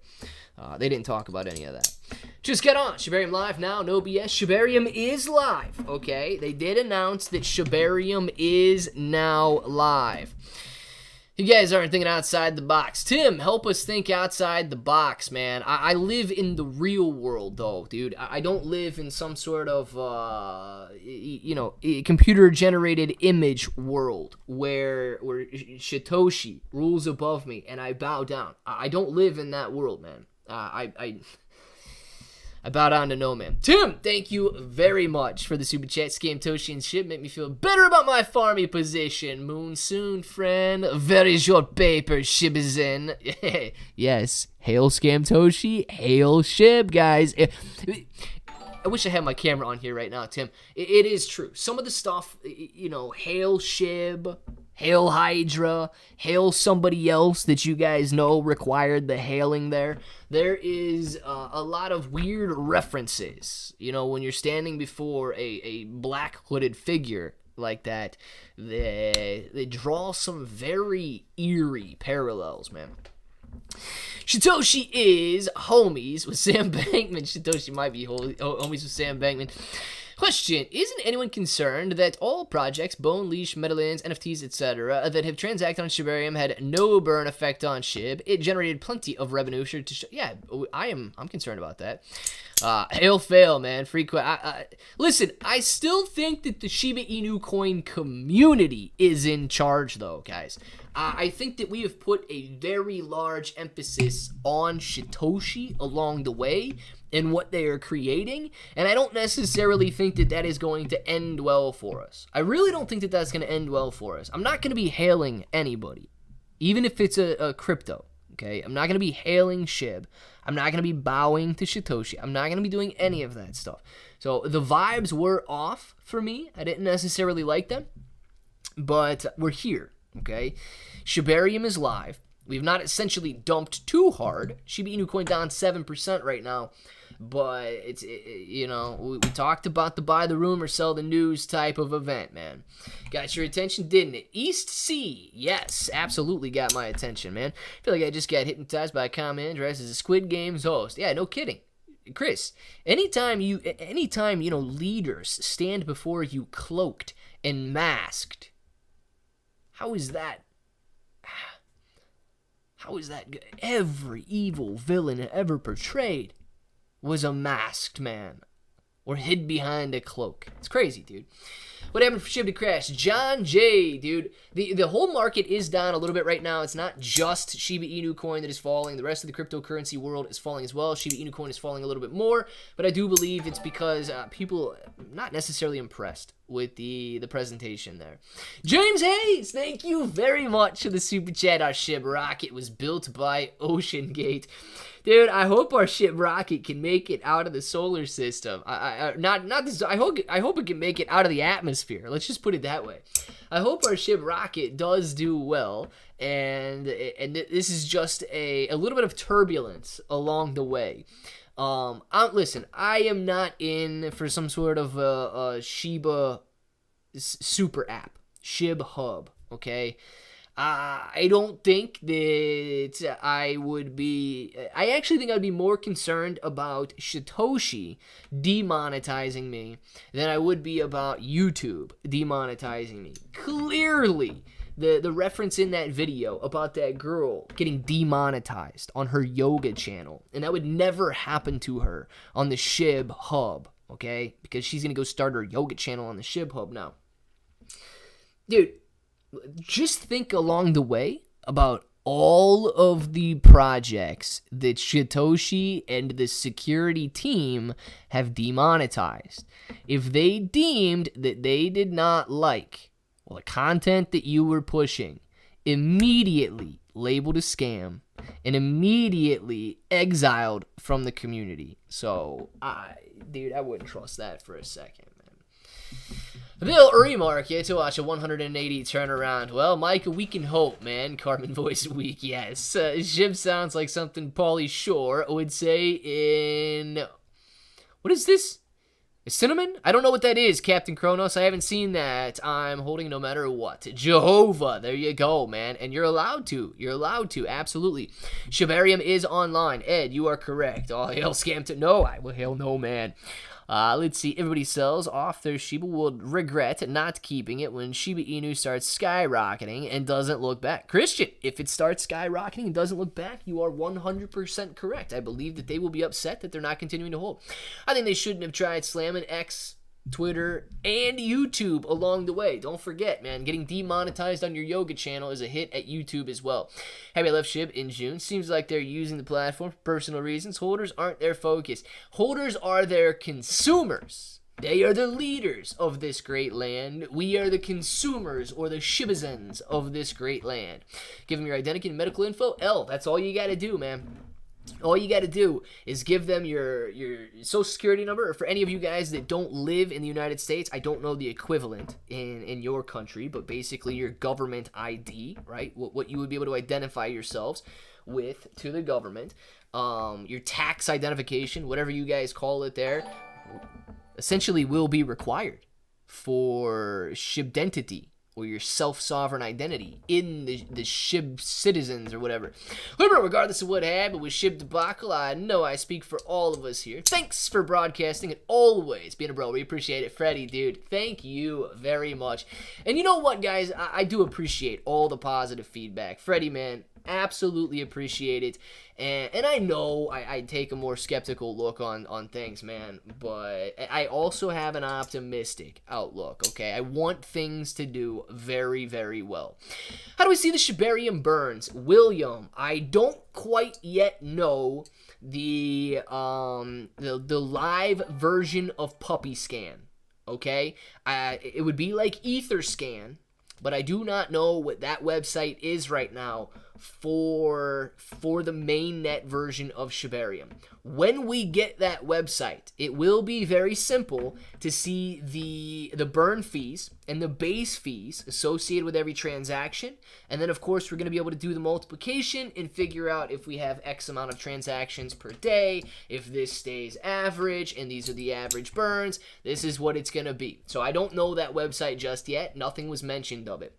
They didn't talk about any of that. Just get on. Shibarium live now, no BS. Shibarium is live, okay? They did announce that Shibarium is now live. You guys aren't thinking outside the box. Tim, help us think outside the box, man. I live in the real world, though, dude. I don't live in some sort of, computer-generated image world where Shytoshi rules above me and I bow down. I don't live in that world, man. I bow down to no man. Tim, thank you very much for the super chat. Scam Toshi and Shib make me feel better about my farming position. Moon soon, friend. Very short paper, Shib is in. Yes, hail Scam Toshi, hail Shib, guys. I wish I had my camera on here right now, Tim. It is true. Some of the stuff, hail Shib, Hail Hydra, hail somebody else that you guys know required the hailing there. There is a lot of weird references. You know, when you're standing before a black hooded figure like that, they draw some very eerie parallels, man. Shytoshi is homies with Sam Bankman. Shytoshi might be homies with Sam Bankman. Question: isn't anyone concerned that all projects, Bone, Leash, Meadowlands, NFTs, etc., that have transacted on Shibarium had no burn effect on Shib? It generated plenty of revenue. Yeah, I'm concerned about that. Hail fail, man. Listen, I still think that the Shiba Inu coin community is in charge, though, guys. I think that we have put a very large emphasis on Shytoshi along the way and what they are creating, and I don't necessarily think that that is going to end well for us. I really don't think that that's going to end well for us. I'm not going to be hailing anybody, even if it's a crypto, okay? I'm not going to be hailing Shib. I'm not going to be bowing to Shytoshi. I'm not going to be doing any of that stuff. So the vibes were off for me. I didn't necessarily like them, but we're here, okay? Shibarium is live. We've not essentially dumped too hard. Shiba Inu coin down 7% right now. But it's, you know, we talked about the buy the rumor, sell the news type of event, man. Got your attention, didn't it? East Sea, yes, absolutely got my attention, man. I feel like I just got hypnotized by a comment dressed as a Squid Games host. Yeah, no kidding. Chris, anytime you know, leaders stand before you cloaked and masked, how is that good? Every evil villain ever portrayed was a masked man or hid behind a cloak. It's crazy, dude. What happened for Shib to crash? John J, dude. The whole market is down a little bit right now. It's not just Shiba Inu coin that is falling. The rest of the cryptocurrency world is falling as well. Shiba Inu coin is falling a little bit more, but I do believe it's because people not necessarily impressed with the presentation there. James Hayes, thank you very much for the super chat. Our Shib rocket was built by Ocean Gate. Dude, I hope our Shib rocket can make it out of the solar system. I hope it can make it out of the atmosphere. Let's just put it that way. I hope our Shib rocket does do well, and this is just a little bit of turbulence along the way. Listen, I am not in for some sort of a Shiba super app, Shib Hub, okay? I don't think that I would be... I actually think I'd be more concerned about Shytoshi demonetizing me than I would be about YouTube demonetizing me. Clearly, the reference in that video about that girl getting demonetized on her yoga channel, and that would never happen to her on the Shib Hub, okay? Because she's going to go start her yoga channel on the Shib Hub now. Dude, just think along the way about all of the projects that Shytoshi and the security team have demonetized. If they deemed that they did not like the content that you were pushing, immediately labeled a scam and immediately exiled from the community. So, dude, I wouldn't trust that for a second, man. Bill Remarket to watch a 180 turnaround. Well, Micah, we can hope, man. Carmen voice weak, yes. Shib sounds like something Pauly Shore would say in... What is this? A cinnamon? I don't know what that is, Captain Kronos. I haven't seen that. I'm holding no matter what. Jehovah, there you go, man. And you're allowed to. You're allowed to, absolutely. Shibarium is online. Ed, you are correct. Oh, hail scam to... No, I will hail no, man. Let's see. Everybody sells off their Shiba will regret not keeping it when Shiba Inu starts skyrocketing and doesn't look back. Christian, if it starts skyrocketing and doesn't look back, you are 100% correct. I believe that they will be upset that they're not continuing to hold. I think they shouldn't have tried slamming X, Twitter, and YouTube along the way. Don't forget, man, getting demonetized on your yoga channel is a hit at YouTube as well. Happy I left Shib in June. Seems like they're using the platform for personal reasons. Holders aren't their focus. Holders are their consumers. They are the leaders of this great land. We are the consumers, or the Shibazens of this great land. Give them your identity and medical info. That's all you gotta do, man. All you got to do is give them your social security number. Or for any of you guys that don't live in the United States, I don't know the equivalent in your country, but basically your government ID, right? What you would be able to identify yourselves with to the government. Your tax identification, whatever you guys call it there, essentially will be required for Shibdentity, or your self-sovereign identity in the Shib citizens or whatever. But regardless of what happened with Shib debacle, I know I speak for all of us here. Thanks for broadcasting and always being a bro. We appreciate it. Freddie, dude, thank you very much. And you know what, guys? I do appreciate all the positive feedback. Freddie, man, absolutely appreciate it. And I know I take a more skeptical look on things, man, but I also have an optimistic outlook, okay? I want things to do very, very well. How do we see the Shibarium burns? William, I don't quite yet know the live version of Puppy Scan, okay? It would be like Etherscan, but I do not know what that website is right now for the mainnet version of Shibarium. When we get that website, it will be very simple to see the burn fees and the base fees associated with every transaction. And then, of course, we're going to be able to do the multiplication and figure out if we have X amount of transactions per day, if this stays average, and these are the average burns. This is what it's going to be. So I don't know that website just yet. Nothing was mentioned of it.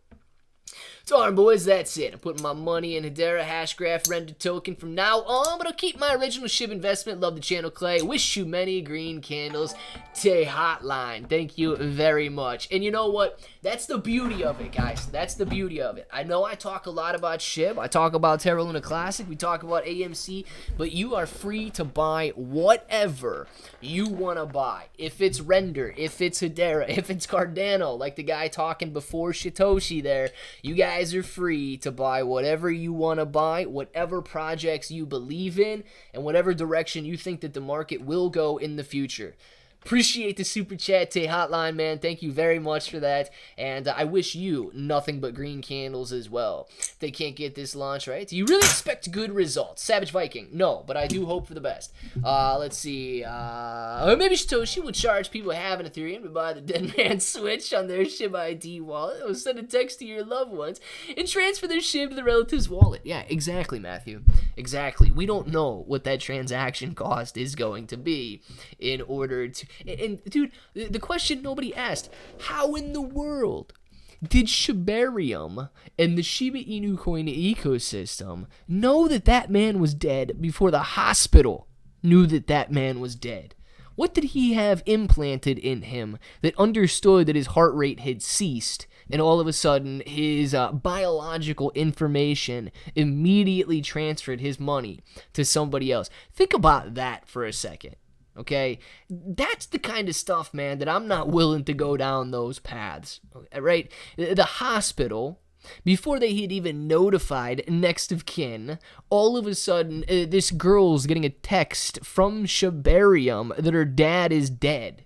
So, alright, boys, that's it. I'm putting my money in Hedera Hashgraph render token from now on, but I'll keep my original Shib investment. Love the channel, Clay. Wish you many green candles. Tay Hotline. Thank you very much. And you know what? That's the beauty of it, guys. That's the beauty of it. I know I talk a lot about Shib. I talk about Terra Luna Classic. We talk about AMC. But you are free to buy whatever you want to buy. If it's Render, if it's Hedera, if it's Cardano, like the guy talking before Shytoshi there, you guys are free to buy whatever you want to buy, whatever projects you believe in, and whatever direction you think that the market will go in the future. Appreciate the super chat, Tay Hotline, man. Thank you very much for that. And I wish you nothing but green candles as well. If they can't get this launch right, do you really expect good results? Savage Viking, no, but I do hope for the best. Let's see. Maybe Shytoshi would charge people who have an Ethereum to buy the Dead Man Switch on their Shib ID wallet, or send a text to your loved ones and transfer their Shib to the relative's wallet. Yeah, exactly, Matthew. Exactly. We don't know what that transaction cost is going to be in order to... And dude, the question nobody asked, how in the world did Shibarium and the Shiba Inu coin ecosystem know that that man was dead before the hospital knew that that man was dead? What did he have implanted in him that understood that his heart rate had ceased, and all of a sudden his biological information immediately transferred his money to somebody else? Think about that for a second. Okay, that's the kind of stuff, man, that I'm not willing to go down those paths, right? The hospital, before they had even notified next of kin, all of a sudden, this girl's getting a text from Shibarium that her dad is dead.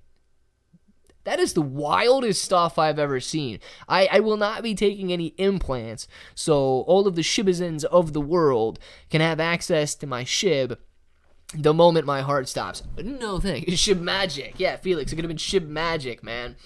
That is the wildest stuff I've ever seen. I will not be taking any implants, so all of the Shibazens of the world can have access to my Shib the moment my heart stops. No thing. Shib Magic. Yeah, Felix, it could have been Shib Magic, man.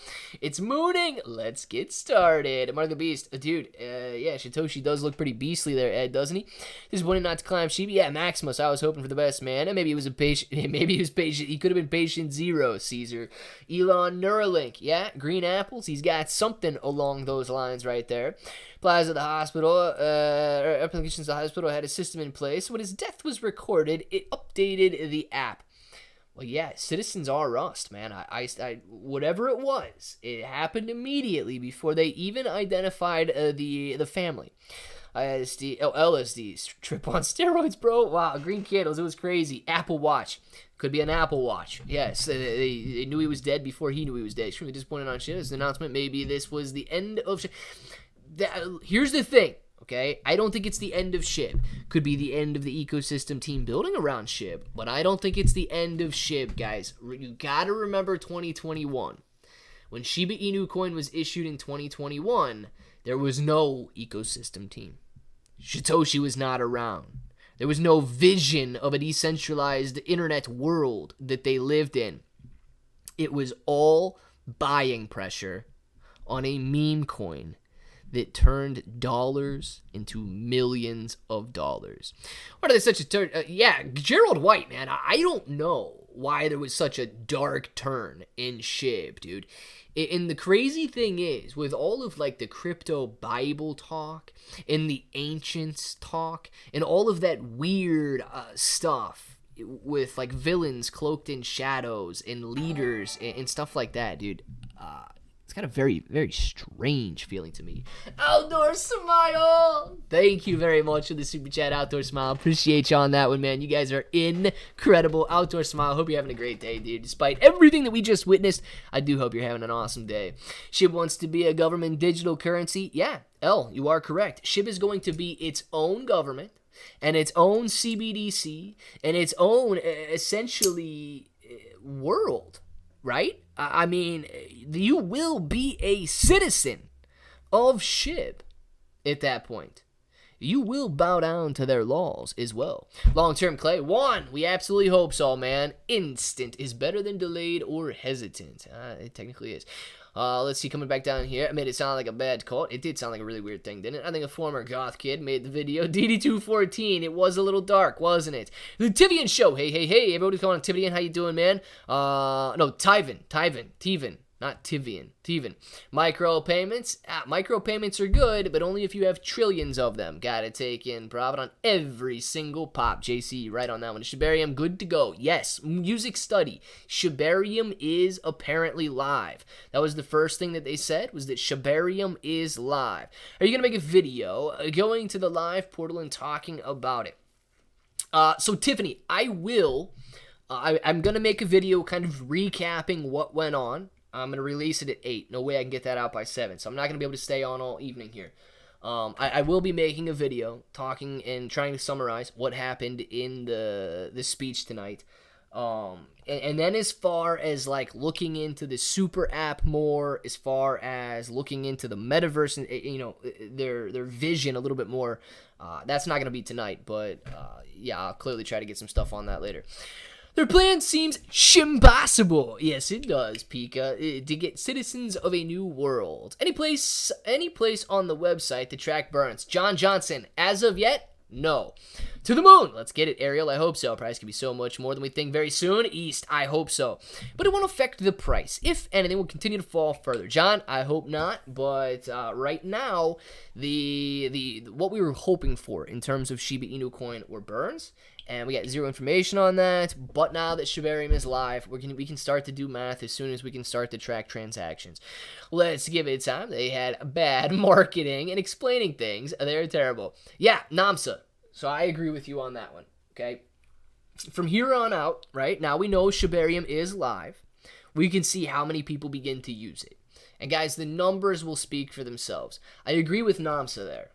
It's mooning. Let's get started. Mark the Beast. Dude, yeah, Shytoshi does look pretty beastly there, Ed, doesn't he? Disappointed not to climb Shiba. Yeah, Maximus, I was hoping for the best, man. And maybe he was a patient. Maybe he was patient. He could have been patient zero, Caesar. Elon Neuralink. Yeah, green apples. He's got something along those lines right there. Applies at the hospital, applications to the hospital had a system in place. When his death was recorded, it updated the app. Well, yeah, citizens are Rust, man. I whatever it was, it happened immediately before they even identified the family. LSD, trip on steroids, bro. Wow, green candles, it was crazy. Apple Watch. Could be an Apple Watch. Yes, they knew he was dead before he knew he was dead. Extremely disappointed on shit. As an announcement, maybe this was the end of shit. Here's the thing, okay? I don't think it's the end of Shib. Could be the end of the ecosystem team building around Shib, but I don't think it's the end of Shib, guys. You gotta remember 2021. When Shiba Inu coin was issued in 2021, there was no ecosystem team. Shytoshi was not around. There was no vision of a decentralized internet world that they lived in. It was all buying pressure on a meme coin that turned dollars into millions of dollars. What are they such a turn? Yeah, Gerald White, man. I don't know why there was such a dark turn in Shib, dude. And the crazy thing is, with all of like the crypto Bible talk and the ancients talk and all of that weird stuff with like villains cloaked in shadows and leaders and stuff like that, dude. It's got a very, very strange feeling to me. Outdoor Smile! Thank you very much for the Super Chat, Outdoor Smile. Appreciate you on that one, man. You guys are incredible. Outdoor Smile, hope you're having a great day, dude. Despite everything that we just witnessed, I do hope you're having an awesome day. Shib wants to be a government digital currency. Yeah, L, you are correct. Shib is going to be its own government and its own CBDC and its own, essentially, world, right? I mean, you will be a citizen of Shib at that point. You will bow down to their laws as well. Long-term Clay, 1, we absolutely hope so, man. Instant is better than delayed or hesitant. It technically is. Let's see, coming back down here. I made it sound like a bad quote. It did sound like a really weird thing, didn't it? I think a former goth kid made the video. DD214, it was a little dark, wasn't it? The Tivian Show. Hey, everybody's calling Tivian. How you doing, man? No, Tivan. Not Tivian. Micropayments. Micropayments are good, but only if you have trillions of them. Gotta take in profit on every single pop. JC, right on that one. Shibarium, good to go. Yes, music study. Shibarium is apparently live. That was the first thing that they said, was that Shibarium is live. Are you gonna make a video going to the live portal and talking about it? So Tiffany, I will. I'm gonna make a video kind of recapping what went on. I'm going to release it at 8. No way I can get that out by 7. So I'm not going to be able to stay on all evening here. I will be making a video talking and trying to summarize what happened in the speech tonight. And then as far as like looking into the super app more, as far as looking into the metaverse and, you know, their vision a little bit more, that's not going to be tonight. But yeah, I'll clearly try to get some stuff on that later. Their plan seems shimpossible. Yes, it does, Pika. To get citizens of a new world. Any place on the website to track burns. John Johnson, as of yet, no. To the moon. Let's get it, Ariel. I hope so. Price could be so much more than we think very soon. East, I hope so. But it won't affect the price. If anything, will continue to fall further. John, I hope not. But right now, the what we were hoping for in terms of Shiba Inu coin were burns. And we got zero information on that. But now that Shibarium is live, we can start to do math as soon as we can start to track transactions. Let's give it time. They had bad marketing and explaining things. They're terrible. Yeah, Namsa. So I agree with you on that one. Okay. From here on out, right, now we know Shibarium is live. We can see how many people begin to use it. And guys, the numbers will speak for themselves. I agree with Namsa there.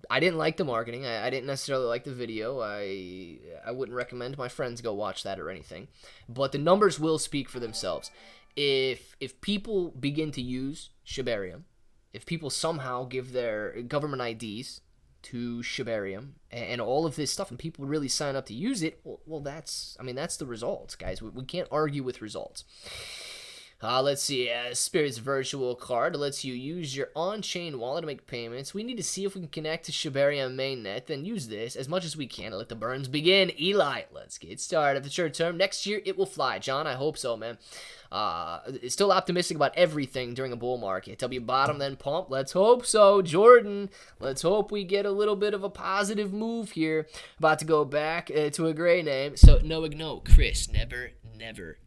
I didn't like the marketing. I didn't necessarily like the video. I wouldn't recommend my friends go watch that or anything. But the numbers will speak for themselves. If people begin to use Shibarium, if people somehow give their government IDs to Shibarium and all of this stuff, and people really sign up to use it, well, that's the results, guys. We can't argue with results. Let's see, Spirit's virtual card lets you use your on-chain wallet to make payments. We need to see if we can connect to Shibarium mainnet, then use this as much as we can to let the burns begin. Eli, let's get started. The short term, next year it will fly. John, I hope so, man. Still optimistic about everything during a bull market. W bottom, then pump. Let's hope so. Jordan, let's hope we get a little bit of a positive move here. About to go back to a gray name. So, no, Chris, never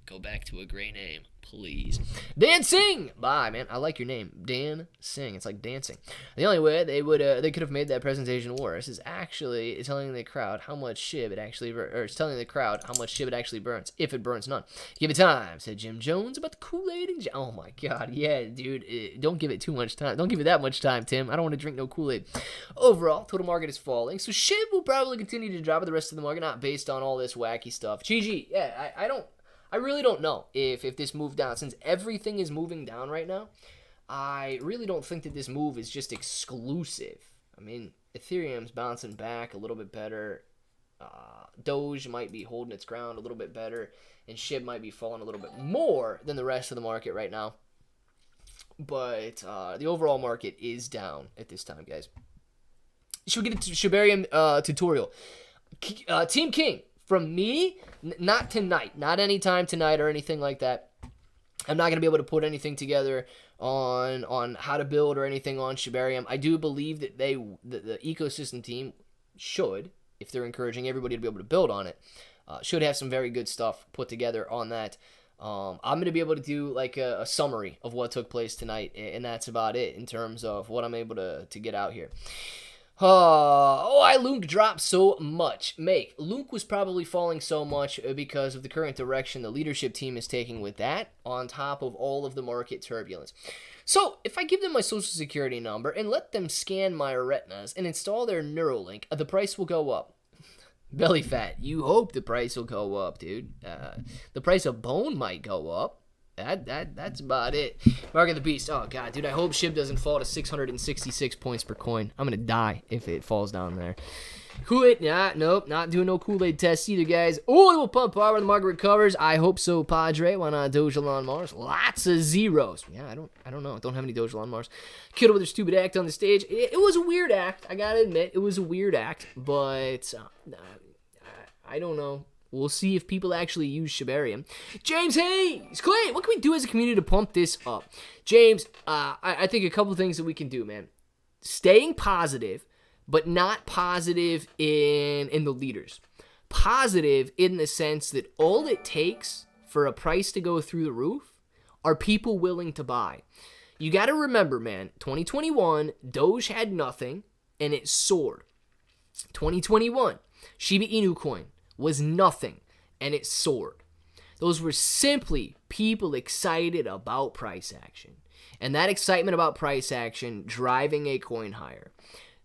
go back to a gray name. Please. Dan Singh! Bye, man. I like your name. Dan Singh. It's like dancing. The only way they could have made that presentation worse is actually telling the crowd how much Shib it actually, burns, if it burns none. Give it time, said Jim Jones about the Kool-Aid and oh my god, yeah, dude. Don't give it too much time. Don't give it that much time, Tim. I don't want to drink no Kool-Aid. Overall, total market is falling, so Shib will probably continue to drop with the rest of the market, not based on all this wacky stuff. GG, yeah, I really don't know if this moved down. Since everything is moving down right now, I really don't think that this move is just exclusive. I mean, Ethereum's bouncing back a little bit better. Doge might be holding its ground a little bit better, and Shib might be falling a little bit more than the rest of the market right now. But the overall market is down at this time, guys. Should we get into Shibarium tutorial? Team King, from me, not tonight, not anytime tonight or anything like that. I'm not going to be able to put anything together on how to build or anything on Shibarium. I do believe that the ecosystem team should, if they're encouraging everybody to be able to build on it, should have some very good stuff put together on that. I'm going to be able to do like a summary of what took place tonight, and that's about it in terms of what I'm able to get out here. Why Lunk dropped so much? Lunk was probably falling so much because of the current direction the leadership team is taking with that, on top of all of the market turbulence. So, if I give them my social security number and let them scan my retinas and install their Neuralink, the price will go up. Belly fat, you hope the price will go up, dude. The price of bone might go up. That's about it. Mark of the Beast. Oh, God, dude, I hope Shib doesn't fall to 666 points per coin. I'm going to die if it falls down there. Kool-Aid, nope, not doing no Kool-Aid tests either, guys. Oh, it will pump power when the market recovers. I hope so, Padre. Why not Doge on Mars? Lots of zeros. Yeah, I don't know. I don't have any Doge on Mars. Kiddo with their stupid act on the stage. It was a weird act. I got to admit, it was a weird act, but I don't know. We'll see if people actually use Shibarium. James Hayes, Clay, what can we do as a community to pump this up? James, I think a couple things that we can do, man. Staying positive, but not positive in the leaders. Positive in the sense that all it takes for a price to go through the roof are people willing to buy. You got to remember, man, 2021, Doge had nothing, and it soared. 2021, Shiba Inu coin was nothing, and it soared. Those were simply people excited about price action, and that excitement about price action driving a coin higher.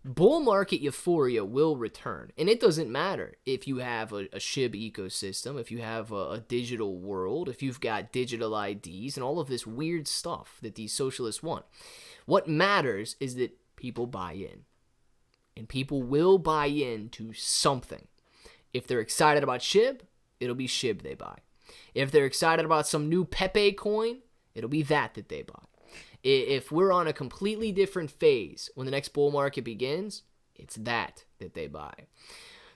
Bull market euphoria will return, and it doesn't matter if you have a Shib ecosystem, if you have a digital world, if you've got digital IDs, and all of this weird stuff that these socialists want. What matters is that people buy in, and people will buy into something. If they're excited about Shib, it'll be Shib they buy. If they're excited about some new Pepe coin, it'll be that they buy. If we're on a completely different phase when the next bull market begins, it's that they buy.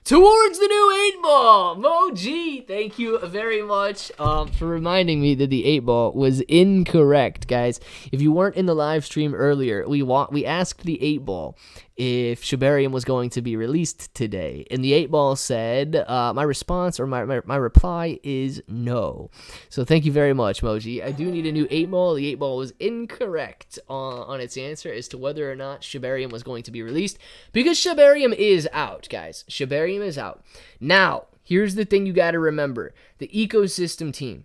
Towards the new 8-ball! Mo G, thank you very much for reminding me that the 8-ball was incorrect, guys. If you weren't in the live stream earlier, we asked the 8-ball if Shibarium was going to be released today, and the 8-ball said, my response or my reply is no. So thank you very much, Moji. I do need a new 8-ball. The 8-ball was incorrect on its answer as to whether or not Shibarium was going to be released, because Shibarium is out, guys. Shibarium is out. Now, here's the thing you got to remember. The ecosystem team,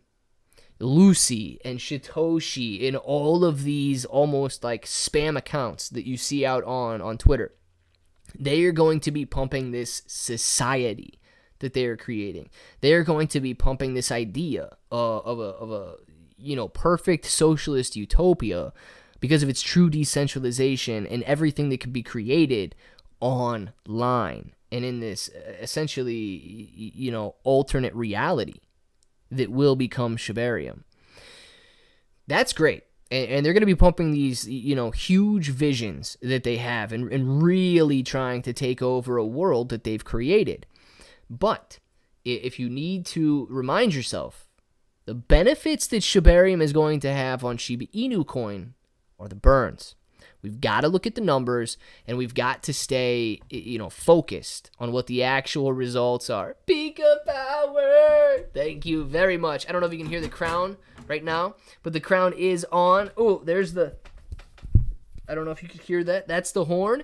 Lucy and Shytoshi and all of these almost like spam accounts that you see out on Twitter, they are going to be pumping this society that they are creating. They are going to be pumping this idea of a perfect socialist utopia because of its true decentralization and everything that can be created online and in this essentially alternate reality that will become Shibarium. That's great. And they're going to be pumping these, huge visions that they have and really trying to take over a world that they've created. But if you need to remind yourself, the benefits that Shibarium is going to have on Shiba Inu coin are the burns. We've got to look at the numbers, and we've got to stay, focused on what the actual results are. Pika power! Thank you very much. I don't know if you can hear the crown right now, but the crown is on. Oh, there's the... I don't know if you can hear that. That's the horn.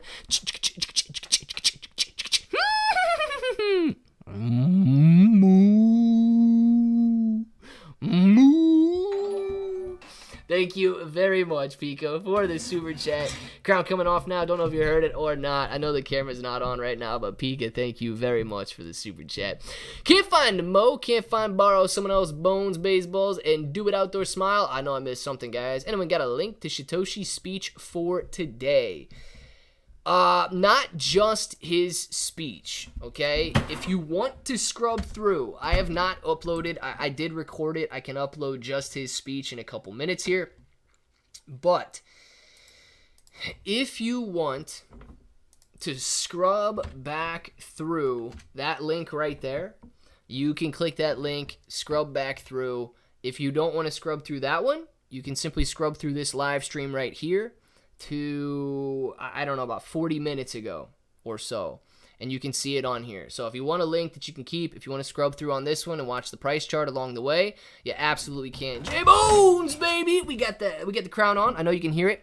Thank you very much, Pico, for the super chat. Crown coming off now. Don't know if you heard it or not. I know the camera's not on right now, but Pika, thank you very much for the super chat. Can't find Mo, can't find borrow someone else's bones, baseballs, and do it outdoor smile. I know I missed something, guys. Anyone got a link to Shytoshi's speech for today? Not just his speech, okay? If you want to scrub through, I have not uploaded, I did record it. I can upload just his speech in a couple minutes here. But if you want to scrub back through that link right there, you can click that link, scrub back through. If you don't want to scrub through that one, you can simply scrub through this live stream right here to, I don't know, about 40 minutes ago or so, and you can see it on here. So if you want a link that you can keep, if you want to scrub through on this one and watch the price chart along the way, you absolutely can. J-Bones, baby! We got the crown on. I know you can hear it.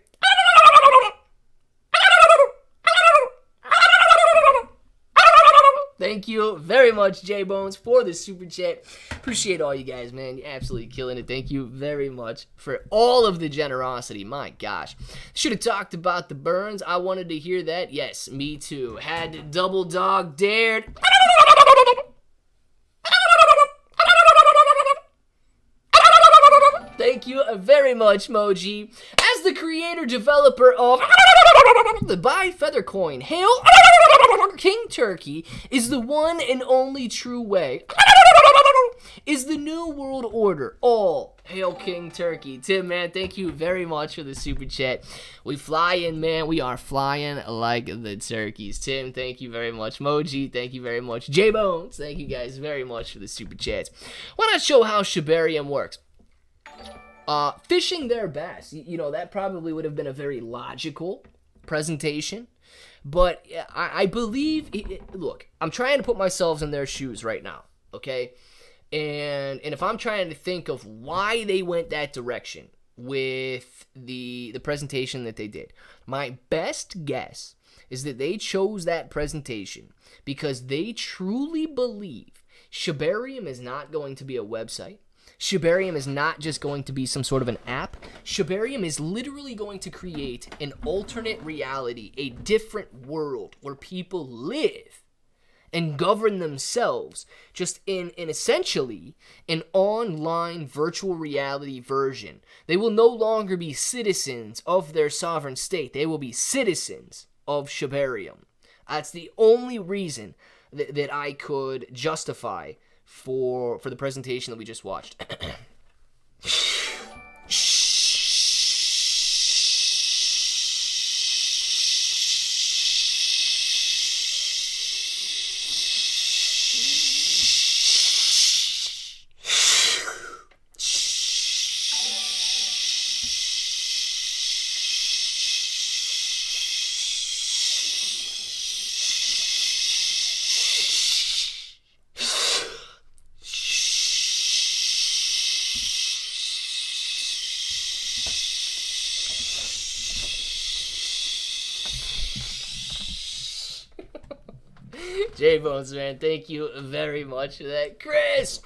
Thank you very much, J-Bones, for the super chat. Appreciate all you guys, man. You're absolutely killing it. Thank you very much for all of the generosity. My gosh. Should have talked about the burns. I wanted to hear that. Yes, me too. Had double dog dared. Thank you very much, Moji. As the creator developer of the Buy Feather Coin, hail King Turkey is the one and only true way. Is the new world order. All hail King Turkey. Tim, man, thank you very much for the super chat. We fly in, man. We are flying like the turkeys. Tim, thank you very much. Moji, thank you very much. J-Bones, thank you guys very much for the super chats. Why not show how Shibarium works? Fishing their bass. You know, that probably would have been a very logical presentation. But I believe, look, I'm trying to put myself in their shoes right now, okay? And if I'm trying to think of why they went that direction with the presentation that they did, my best guess is that they chose that presentation because they truly believe Shibarium is not going to be a website. Shibarium is not just going to be some sort of an app. Shibarium is literally going to create an alternate reality, a different world where people live and govern themselves just in essentially an online virtual reality version. They will no longer be citizens of their sovereign state. They will be citizens of Shibarium. That's the only reason that I could justify for the presentation that we just watched. J-Bones, man, thank you very much for that. Chris!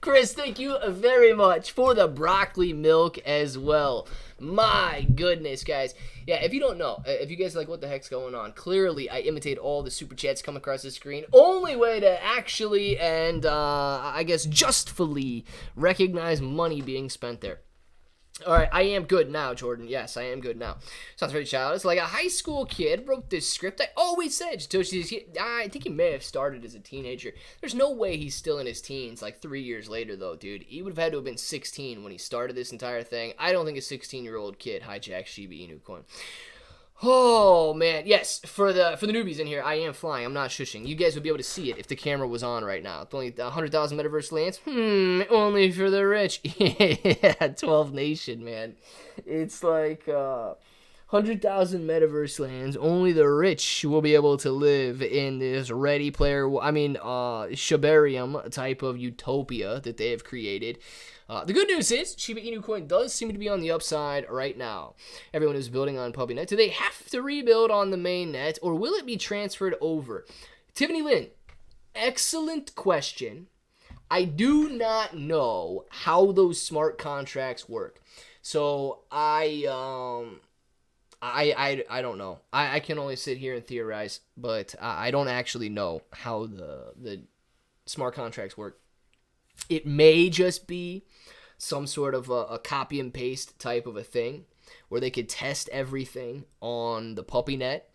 Chris, thank you very much for the broccoli milk as well. My goodness, guys. Yeah, if you don't know, if you guys are like, what the heck's going on? Clearly, I imitate all the super chats come across the screen. Only way to actually and, I guess, justfully recognize money being spent there. All right, I am good now, Jordan. Yes, I am good now. Sounds very childish. Like a high school kid wrote this script. I always said Shytoshi, I think he may have started as a teenager. There's no way he's still in his teens like 3 years later, though, dude. He would have had to have been 16 when he started this entire thing. I don't think a 16-year-old kid hijacked Shiba Inu coin. Oh, man. Yes, for the newbies in here, I am flying. I'm not shushing. You guys would be able to see it if the camera was on right now. It's only 100,000 metaverse lands. Only for the rich. Yeah, 12 Nation, man. It's like 100,000 metaverse lands. Only the rich will be able to live in this Shibarium type of utopia that they have created. The good news is, Shiba Inu coin does seem to be on the upside right now. Everyone who's building on Puppy Net, do they have to rebuild on the main net, or will it be transferred over? Tiffany Lynn, excellent question. I do not know how those smart contracts work. So, I don't know. I can only sit here and theorize, but I don't actually know how the smart contracts work. It may just be some sort of a copy and paste type of a thing where they could test everything on the puppy net.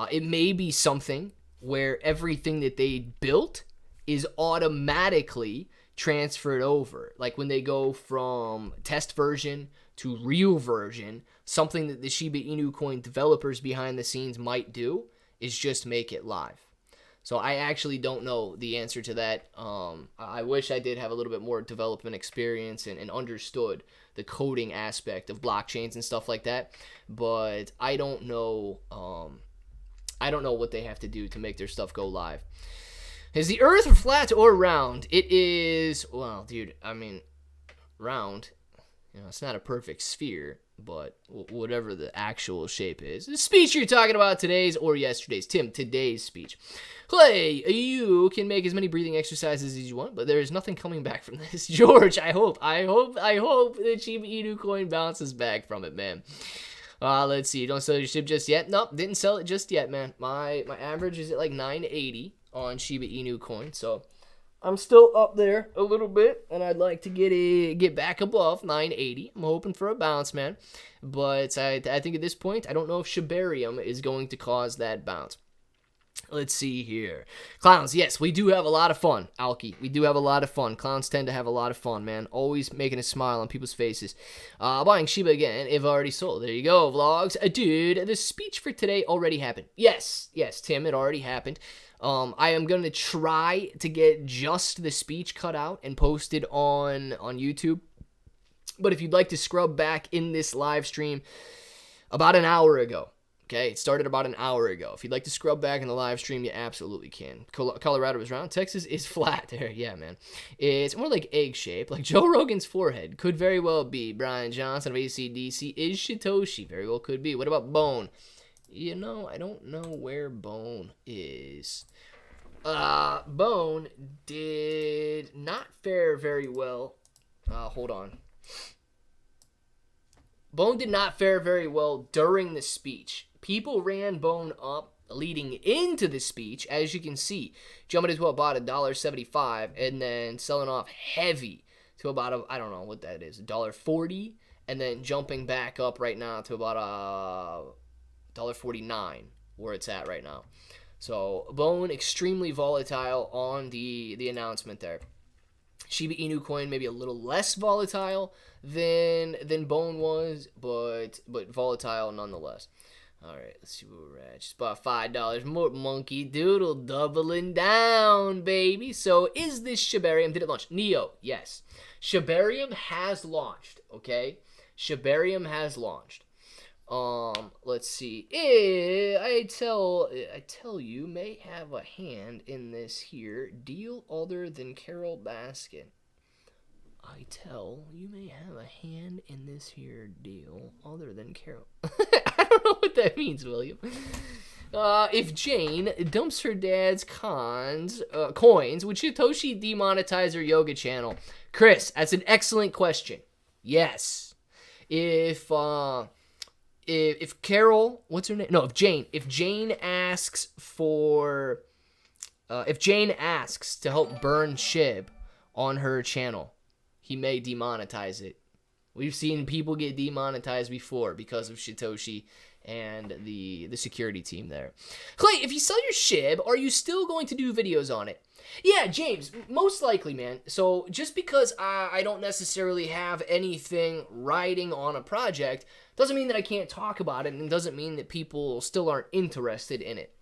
It may be something where everything that they built is automatically transferred over. Like when they go from test version to real version, something that the Shiba Inu coin developers behind the scenes might do is just make it live. So I actually don't know the answer to that. I wish I did have a little bit more development experience and understood the coding aspect of blockchains and stuff like that. But I don't know. I don't know what they have to do to make their stuff go live. Is the Earth flat or round? It is. Well, dude. I mean, round. You know, it's not a perfect sphere, but whatever the actual shape is. The speech you're talking about, today's or yesterday's. Tim, today's speech. Clay, you can make as many breathing exercises as you want, but there is nothing coming back from this. George, I hope that Shiba Inu coin bounces back from it, man. Let's see. Don't sell your SHIB just yet. Nope, didn't sell it just yet, man. My average is at like 980 on Shiba Inu coin, so I'm still up there a little bit, and I'd like to get back above 980. I'm hoping for a bounce, man. But I think at this point, I don't know if Shibarium is going to cause that bounce. Let's see here. Clowns, yes, we do have a lot of fun, Alki. We do have a lot of fun. Clowns tend to have a lot of fun, man. Always making a smile on people's faces. Buying Shiba again, if already sold. There you go, vlogs. Dude, the speech for today already happened. Yes, Tim, it already happened. I am going to try to get just the speech cut out and posted on YouTube. But if you'd like to scrub back in this live stream about an hour ago, okay, it started about an hour ago. If you'd like to scrub back in the live stream, you absolutely can. Colorado is round. Texas is flat. There, yeah, man. It's more like egg-shaped, like Joe Rogan's forehead. Could very well be. Brian Johnson of AC/DC is Shytoshi. Very well could be. What about Bone? You know, I don't know where Bone is. Bone did not fare very well. Hold on. Bone did not fare very well during the speech. People ran Bone up leading into the speech, as you can see. Jumping as well, bought $1.75 and then selling off heavy to about, I don't know what that is, $1.40, and then jumping back up right now to about $1.49, where it's at right now. So Bone extremely volatile on the announcement there. Shiba Inu coin maybe a little less volatile than Bone was, but volatile nonetheless. All right, let's see where we're at. Just about $5 more. Monkey Doodle doubling down, baby. So is this Shibarium? Did it launch? Neo, yes. Shibarium has launched, okay? Shibarium has launched. Let's see. I tell you may have a hand in this here deal other than Carol Baskin. I tell you may have a hand in this here deal other than Carol. I don't know what that means, William. If Jane dumps her dad's coins, would Shytoshi demonetize her yoga channel? Chris, that's an excellent question. Yes. If Carol, what's her name? No, if Jane asks for, if Jane asks to help burn Shib on her channel, he may demonetize it. We've seen people get demonetized before because of Shytoshi and the security team there. Clay, if you sell your Shib, are you still going to do videos on it? Yeah, James, most likely, man. So just because I don't necessarily have anything riding on a project doesn't mean that I can't talk about it, and doesn't mean that people still aren't interested in it.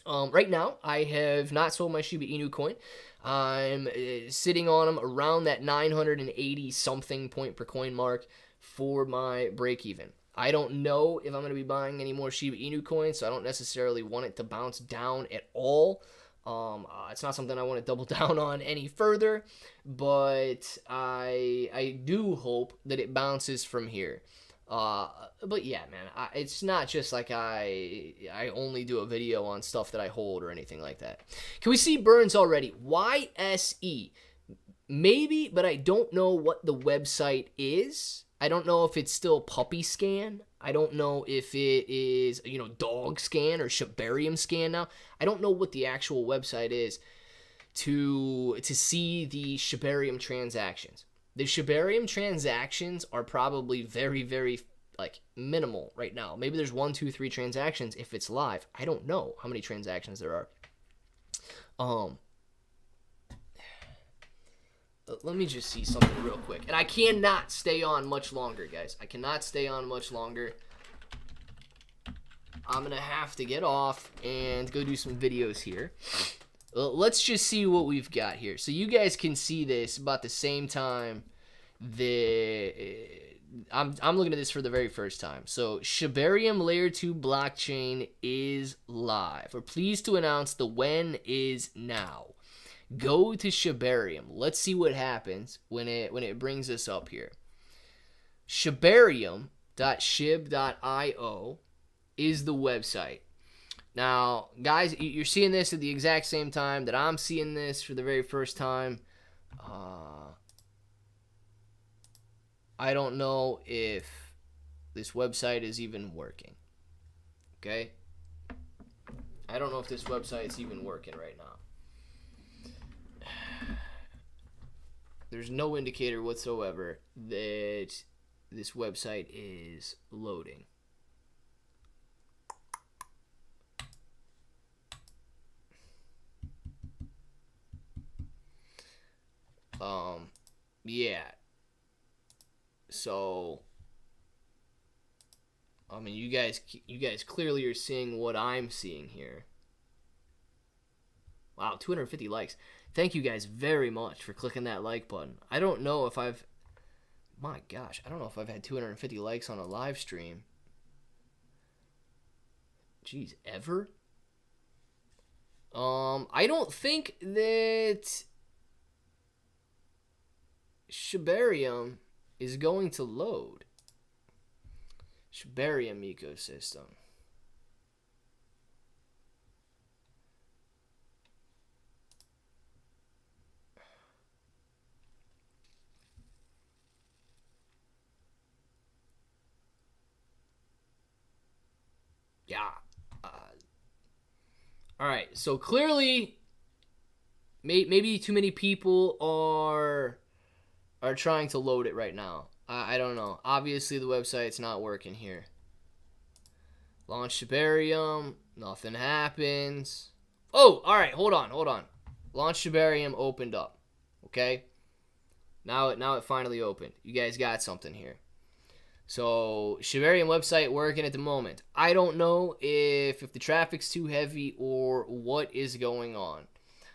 Right now, I have not sold my Shiba Inu coin. I'm sitting on them around that 980 something point per coin mark for my break even. I don't know if I'm going to be buying any more Shiba Inu coins, so I don't necessarily want it to bounce down at all. It's not something I want to double down on any further, but I do hope that it bounces from here. But yeah, man, it's not just like I only do a video on stuff that I hold or anything like that. Can we see Burns already? YSE. Maybe, but I don't know what the website is. I don't know if it's still Puppy Scan. I don't know if it is, Dog Scan or Shibarium Scan now. I don't know what the actual website is to see the Shibarium transactions. The Shibarium transactions are probably very, very like minimal right now. Maybe there's 1, 2, 3 transactions if it's live. I don't know how many transactions there are. Let me just see something real quick. And I cannot stay on much longer, guys. I cannot stay on much longer. I'm going to have to get off and go do some videos here. Let's just see what we've got here. So you guys can see this about the same time I'm looking at this for the very first time. So Shibarium Layer 2 blockchain is live. We're pleased to announce the when is now. Go to Shibarium. Let's see what happens when it brings us up here. Shibarium.shib.io is the website. Now, guys, you're seeing this at the exact same time that I'm seeing this for the very first time. I don't know if this website is even working. Okay? I don't know if this website's even working right now. There's no indicator whatsoever that this website is loading. Yeah. So, I mean, you guys clearly are seeing what I'm seeing here. Wow, 250 likes. Thank you guys very much for clicking that like button. I don't know if I've... My gosh, I don't know if I've had 250 likes on a live stream. Jeez, ever? I don't think that Shibarium is going to load. Shibarium ecosystem. Yeah. All right. So clearly, maybe too many people are trying to load it right now. I don't know. Obviously, the website's not working here. Launch Shibarium. Nothing happens. Oh, all right. Hold on. Launch Shibarium opened up. Okay. Now it finally opened. You guys got something here. So, Shibarium website working at the moment. I don't know if the traffic's too heavy or what is going on.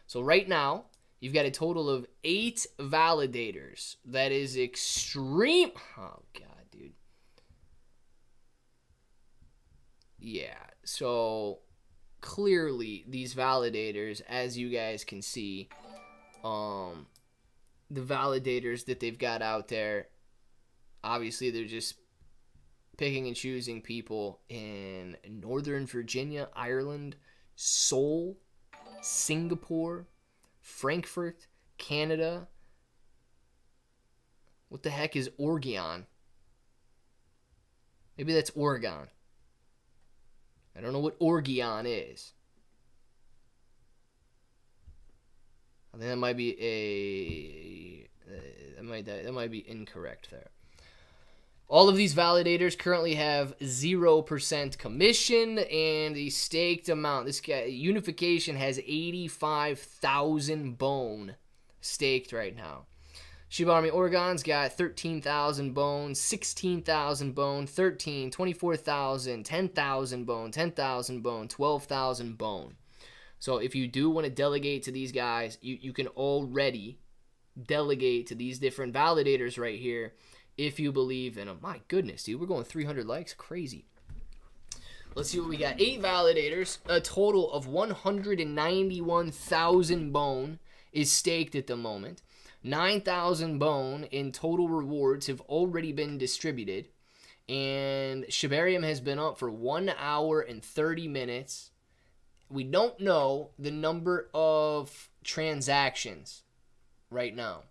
So, right now, you've got a total of 8 validators. That is extreme. Oh, God, dude. Yeah, so clearly these validators, as you guys can see, the validators that they've got out there, obviously they're just picking and choosing people in Northern Virginia, Ireland, Seoul, Singapore, Frankfurt, Canada. What the heck is Oregon? Maybe that's Oregon. I don't know what Oregon is. I think that might be that might be incorrect there. All of these validators currently have 0% commission and the staked amount. This guy, Unification, has 85,000 bone staked right now. Shiba Army Oregon's got 13,000 bone, 16,000 bone, 13, 24,000, 10,000 bone, 10,000 bone, 12,000 bone. So if you do want to delegate to these guys, you can already delegate to these different validators right here if you believe in them. My goodness, dude, we're going 300 likes. Crazy. Let's see what we got. 8 validators. A total of 191,000 bone is staked at the moment. 9,000 bone in total rewards have already been distributed. And Shibarium has been up for 1 hour and 30 minutes. We don't know the number of transactions right now.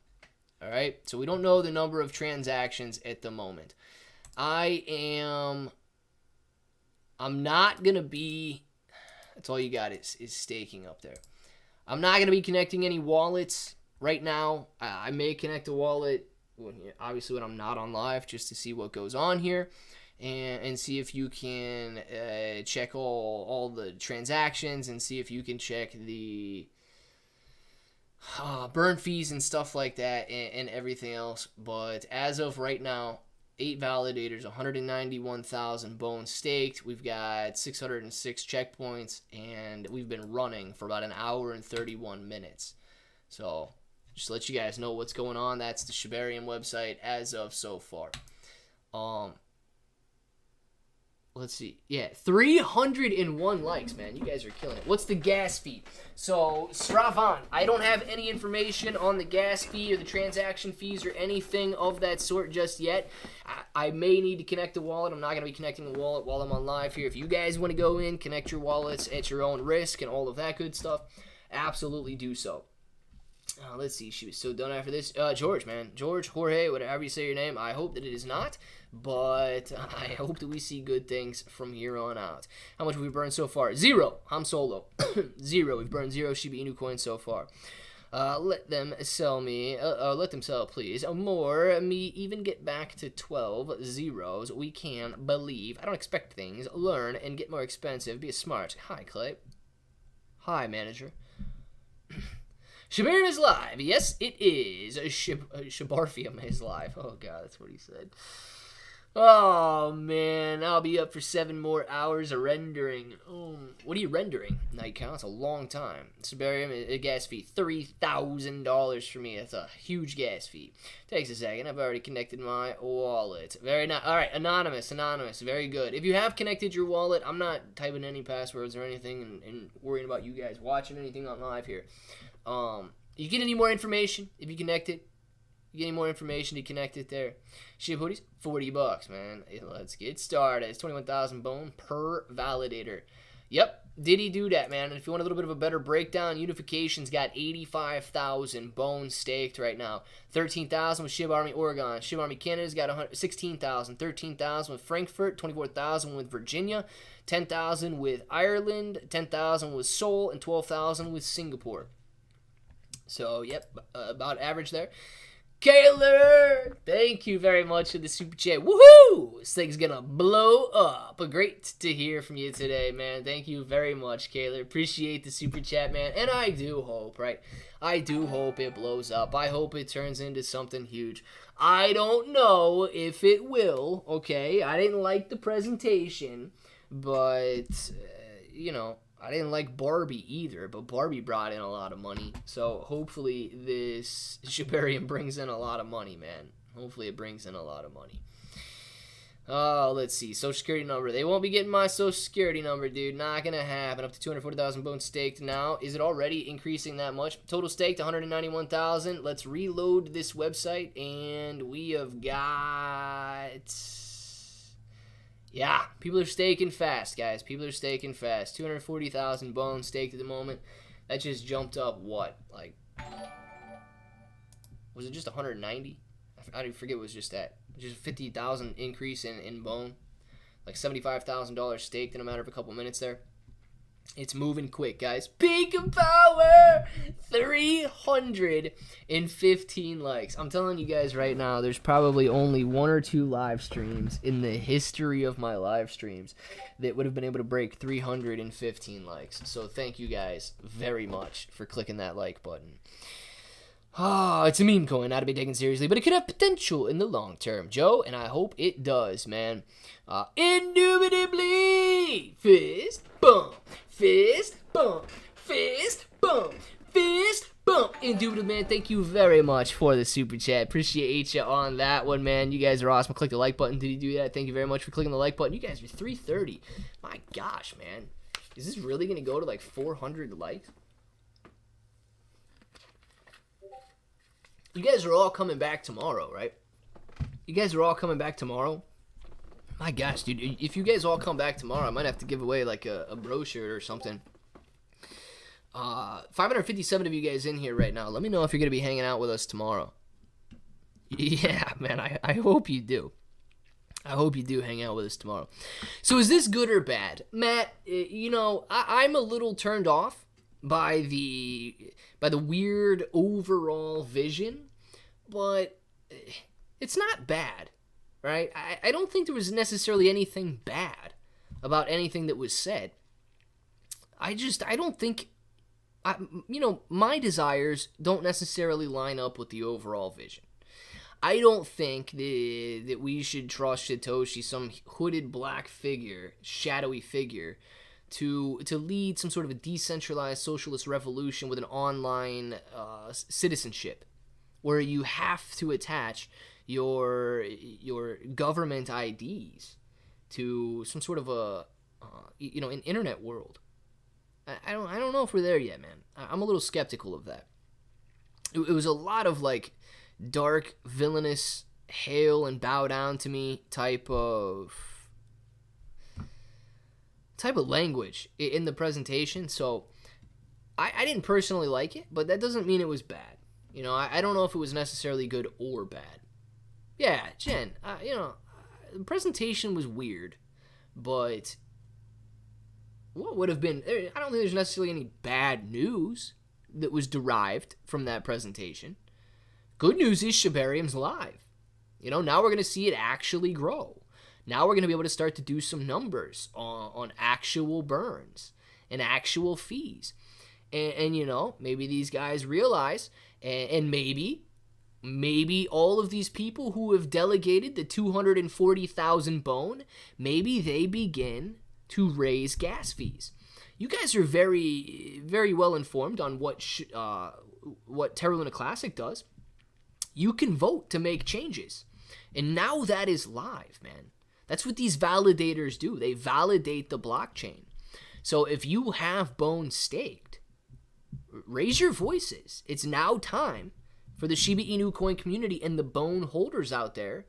All right, so we don't know the number of transactions at the moment. I'm not going to be, that's all you got is staking up there. I'm not going to be connecting any wallets right now. I may connect a wallet obviously when I'm not on live, just to see what goes on here. And see if you can check all the transactions, and see if you can check the burn fees and stuff like that, and everything else. But as of right now, 8 validators, 191,000 bones staked. We've got 606 checkpoints, and we've been running for about an hour and 31 minutes. So just to let you guys know what's going on. That's the Shibarium website as of so far. Let's see. Yeah, 301 likes, man. You guys are killing it. What's the gas fee? So, Sravan, I don't have any information on the gas fee or the transaction fees or anything of that sort just yet. I may need to connect the wallet. I'm not going to be connecting the wallet while I'm on live here. If you guys want to go in, connect your wallets at your own risk and all of that good stuff, absolutely do so. Let's see. She was so done after this. George, man. George, Jorge, whatever you say your name. I hope that it is not. But I hope that we see good things from here on out. How much have we burned so far? 0. I'm solo. 0. We've burned 0 Shiba Inu coins so far. Let them sell me. Let them sell, please. More. Me even get back to 12 zeros. We can believe. I don't expect things. Learn and get more expensive. Be smart. Hi, Clay. Hi, manager. Shibarium is live. Yes, it is. Shibarfium is live. Oh, God, that's what he said. Oh, man, I'll be up for 7 more hours of rendering. What are you rendering? Night count? That's a long time. Shibarium, a gas fee, $3,000 for me. That's a huge gas fee. Takes a second. I've already connected my wallet. Very nice. All right, anonymous. Very good. If you have connected your wallet, I'm not typing any passwords or anything and worrying about you guys watching anything on live here. You get any more information if you connect it? You get any more information to connect it there? Shib hoodies, $40, man. Let's get started. It's 21,000 bone per validator. Yep, did he do that, man? And if you want a little bit of a better breakdown, Unification's got 85,000 bones staked right now. 13,000 with Shib Army Oregon. Shib Army Canada's got 16,000. 13,000 with Frankfurt. 24,000 with Virginia. 10,000 with Ireland. 10,000 with Seoul. And 12,000 with Singapore. So, yep, about average there. Kaylor, thank you very much for the super chat. Woohoo! This thing's gonna blow up. Great to hear from you today, man. Thank you very much, Kaylor. Appreciate the super chat, man. And I do hope, right? I do hope it blows up. I hope it turns into something huge. I don't know if it will, okay? I didn't like the presentation, but, you know, I didn't like Barbie either, but Barbie brought in a lot of money. So hopefully this Shibarium brings in a lot of money, man. Hopefully it brings in a lot of money. Let's see. Social security number. They won't be getting my social security number, dude. Not going to happen. Up to 240,000 bones staked now. Is it already increasing that much? Total staked, 191,000. Let's reload this website, and we have got... Yeah, people are staking fast, guys. People are staking fast. 240,000 bones staked at the moment. That just jumped up, what? Like, was it just 190? I forget what was just that. Just a 50,000 increase in bone. Like $75,000 staked in a matter of a couple minutes there. It's moving quick, guys. Peak of power! 315 likes. I'm telling you guys right now, there's probably only 1 or 2 live streams in the history of my live streams that would have been able to break 315 likes. So thank you guys very much for clicking that like button. It's a meme coin, not to be taken seriously, but it could have potential in the long term, Joe, and I hope it does, man. Indubitably! Fist bump! Fist bump! Fist bump! Fist bump! Indubitably, man, thank you very much for the super chat. Appreciate you on that one, man. You guys are awesome. Click the like button. Did you do that? Thank you very much for clicking the like button. You guys are 330. My gosh, man. Is this really going to go to like 400 likes? You guys are all coming back tomorrow, right? You guys are all coming back tomorrow? My gosh, dude, if you guys all come back tomorrow, I might have to give away like a brochure or something. 557 of you guys in here right now. Let me know if you're going to be hanging out with us tomorrow. Yeah, man, I hope you do. I hope you do hang out with us tomorrow. So is this good or bad? Matt, you know, I'm a little turned off by the weird overall vision, but it's not bad, right? I don't think there was necessarily anything bad about anything that was said. I don't think, my desires don't necessarily line up with the overall vision. I don't think that we should trust Shytoshi, some hooded black figure, shadowy figure, to lead some sort of a decentralized socialist revolution with an online citizenship, where you have to attach your government IDs to some sort of an internet world. I don't know if we're there yet, man. I'm a little skeptical of that. It was a lot of like dark, villainous, hail and bow down to me type of language in the presentation. So I didn't personally like it, but that doesn't mean it was bad. I don't know if it was necessarily good or bad. Yeah, Jen, the presentation was weird, but what would have been, I don't think there's necessarily any bad news that was derived from that presentation. Good news is Shibarium's live. Now we're going to see it actually grow. Now we're going to be able to start to do some numbers on actual burns and actual fees. And maybe these guys realize, and maybe all of these people who have delegated the 240,000 bone, maybe they begin to raise gas fees. You guys are very, very well informed on what Terra Luna Classic does. You can vote to make changes. And now that is live, man. That's what these validators do. They validate the blockchain. So if you have bone staked, raise your voices. It's now time for the Shiba Inu coin community and the bone holders out there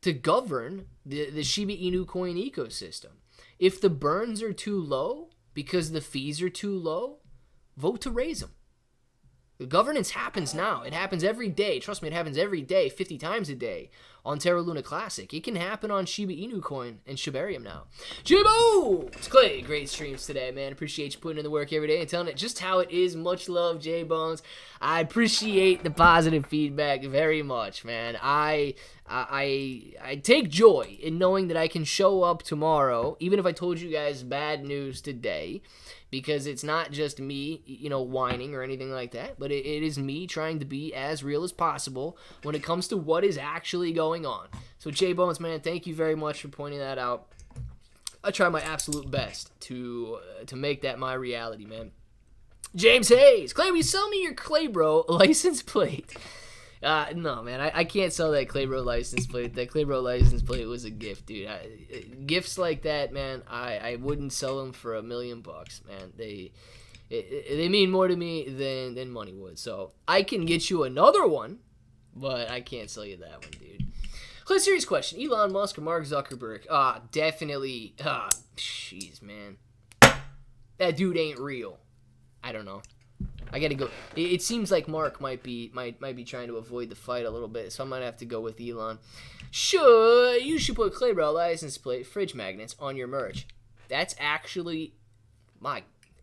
to govern the Shiba Inu coin ecosystem. If the burns are too low because the fees are too low, vote to raise them. The governance happens now. It happens every day. Trust me, it happens every day, 50 times a day on Terra Luna Classic. It can happen on Shiba Inu coin and Shibarium now. Jibo! It's Clay. Great streams today, man. Appreciate you putting in the work every day and telling it just how it is. Much love, J-Bones. I appreciate the positive feedback very much, man. I take joy in knowing that I can show up tomorrow, even if I told you guys bad news today, because it's not just me, whining or anything like that, but it is me trying to be as real as possible when it comes to what is actually going on. So, J-Bones, man, thank you very much for pointing that out. I try my absolute best to make that my reality, man. James Hayes, Clay, will you sell me your Claybro license plate? No, man, I can't sell that Claybro license plate. That Claybro license plate was a gift, dude. Gifts like that, man, I wouldn't sell them for $1 million, man. They mean more to me than money would. So I can get you another one, but I can't sell you that one, dude. Clear serious question: Elon Musk or Mark Zuckerberg? Definitely. Jeez, man, that dude ain't real. I don't know. I gotta go. It seems like Mark might be trying to avoid the fight a little bit, so I might have to go with Elon. You should put Claybro license plate fridge magnets on your merch. That's actually,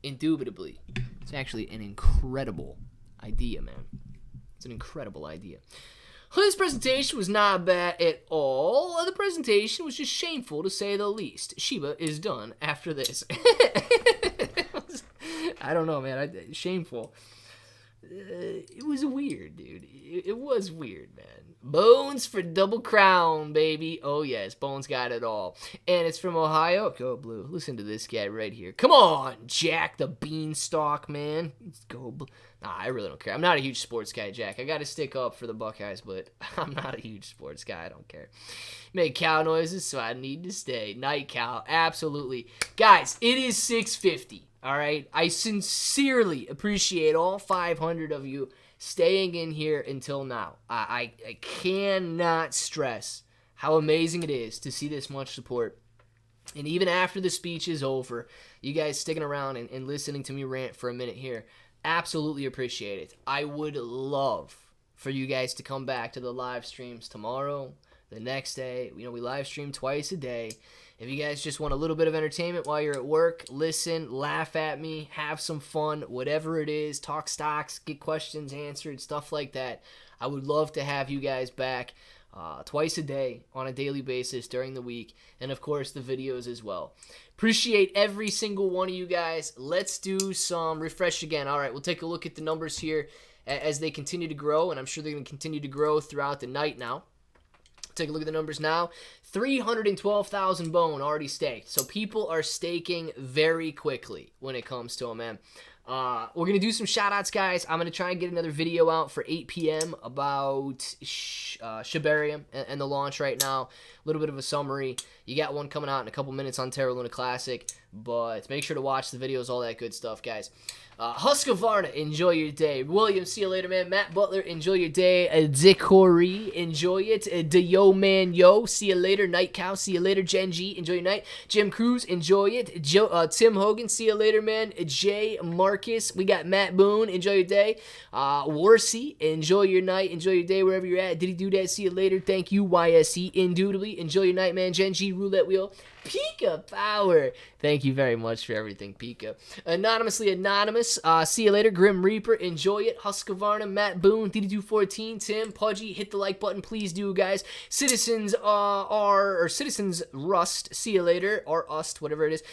indubitably, it's actually an incredible idea, man. It's an incredible idea. This presentation was not bad at all. The presentation was just shameful, to say the least. Shiba is done after this. I don't know, man. Shameful. It was weird, dude. It was weird, man. Bones for Double Crown, baby. Oh, yes. Bones got it all. And it's from Ohio. Go Blue. Listen to this guy right here. Come on, Jack the Beanstalk, man. Let's go Blue. Nah, I really don't care. I'm not a huge sports guy, Jack. I got to stick up for the Buckeyes, but I'm not a huge sports guy. I don't care. Make cow noises, so I need to stay. Night cow. Absolutely. Guys, it is 6:50. All right, I sincerely appreciate all 500 of you staying in here until now. I cannot stress how amazing it is to see this much support. And even after the speech is over, you guys sticking around and listening to me rant for a minute here, absolutely appreciate it. I would love for you guys to come back to the live streams tomorrow, the next day. We live stream twice a day. If you guys just want a little bit of entertainment while you're at work, listen, laugh at me, have some fun, whatever it is, talk stocks, get questions answered, stuff like that, I would love to have you guys back twice a day on a daily basis during the week, and of course the videos as well. Appreciate every single one of you guys. Let's do some refresh again. All right, we'll take a look at the numbers here as they continue to grow, and I'm sure they're going to continue to grow throughout the night now. Take a look at the numbers now. 312,000 bone already staked. So people are staking very quickly when it comes to them, man. We're going to do some shout-outs, guys. I'm going to try and get another video out for 8 p.m. about Shibarium and the launch right now. A little bit of a summary. You got one coming out in a couple minutes on Terra Luna Classic, but make sure to watch the videos, all that good stuff, guys. Husqvarna, enjoy your day. William, see you later, man. Matt Butler, enjoy your day. Decory, enjoy it. Yo Man Yo, see you later. Night Cow, see you later. Gen G, enjoy your night. Jim Cruz, enjoy it. Tim Hogan, see you later, man. Jay Marcus, we got Matt Boone, enjoy your day. Warsey, enjoy your night. Enjoy your day wherever you're at. Did he do that? See you later. Thank you, YSE. Indubitably, enjoy your night, man. Gen G, Roulette Wheel. Pika Power. Thank you very much for everything, Pika. Anonymously Anonymous. See you later. Grim Reaper. Enjoy it. Husqvarna. Matt Boone. DD214. Tim. Pudgy. Hit the like button. Please do, guys. Citizens Citizens Rust. See you later. Or Ust. Whatever it is.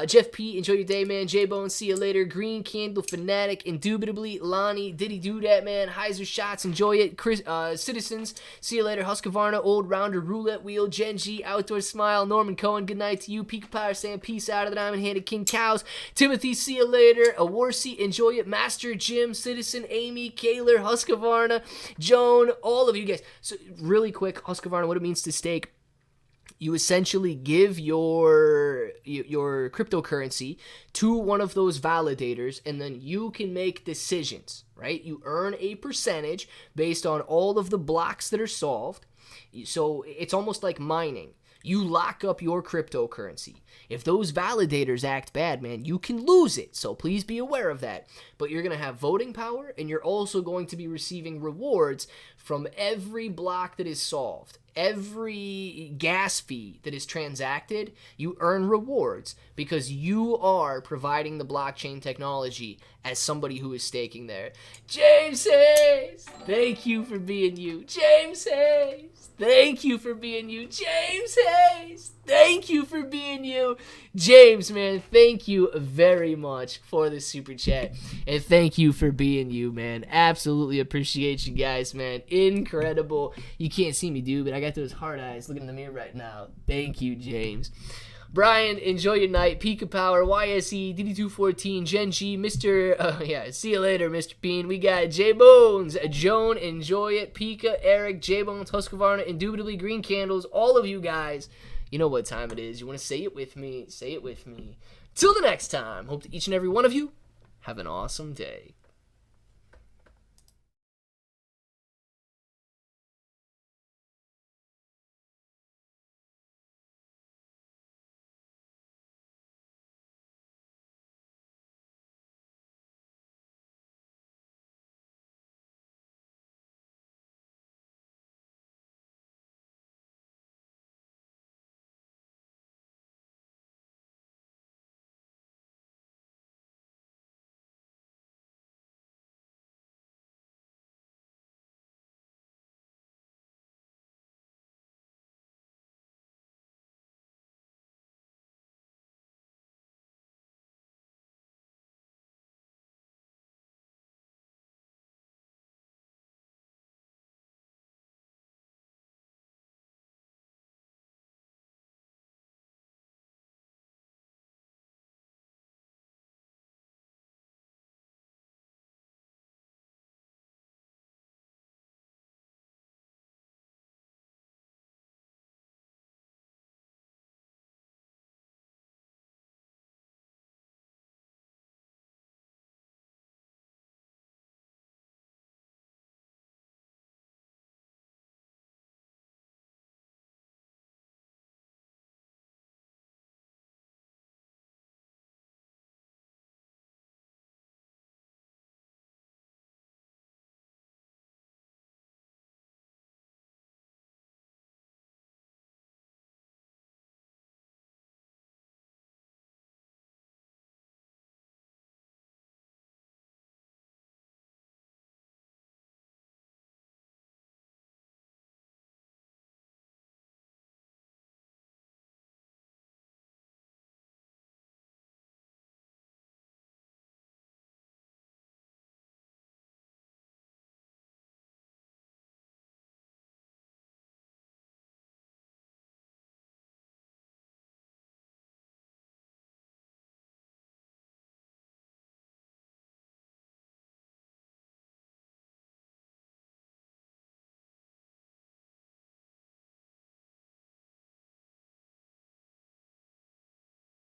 Jeff P. Enjoy your day, man. J-Bone. See you later. Green Candle Fanatic. Indubitably. Lonnie. Did he do that, man? Heiser Shots. Enjoy it. Chris, Citizens. See you later. Husqvarna. Old Rounder. Roulette Wheel. Gen G. Outdoor Smile. Norman Cohen. Good night to you. Pika Power saying peace out of the diamond-handed King Cows. Timothy, see you later. Warsey, enjoy it. Master Jim, Citizen, Amy, Kaler, Husqvarna, Joan, all of you guys. So really quick, Husqvarna, what it means to stake. You essentially give your cryptocurrency to one of those validators, and then you can make decisions, right? You earn a percentage based on all of the blocks that are solved. So it's almost like mining. You lock up your cryptocurrency. If those validators act bad, man, you can lose it. So please be aware of that. But you're going to have voting power, and you're also going to be receiving rewards from every block that is solved. Every gas fee that is transacted, you earn rewards because you are providing the blockchain technology as somebody who is staking there. James Hayes, thank you for being you. James Hayes, thank you for being you. James Hayes, thank you for being you. James, man, thank you very much for the super chat. And thank you for being you, man. Absolutely appreciate you guys, man. Incredible. You can't see me, dude, but I got those hard eyes looking in the mirror right now. Thank you, James. Brian, enjoy your night. Pika Power, YSE, DD214, Gen G, see you later, Mr. Bean. We got J Bones, Joan, enjoy it. Pika, Eric, J Bones, Husqvarna, Indubitably, Green Candles, all of you guys. You know what time it is. You want to say it with me? Say it with me. Till the next time, hope that each and every one of you have an awesome day.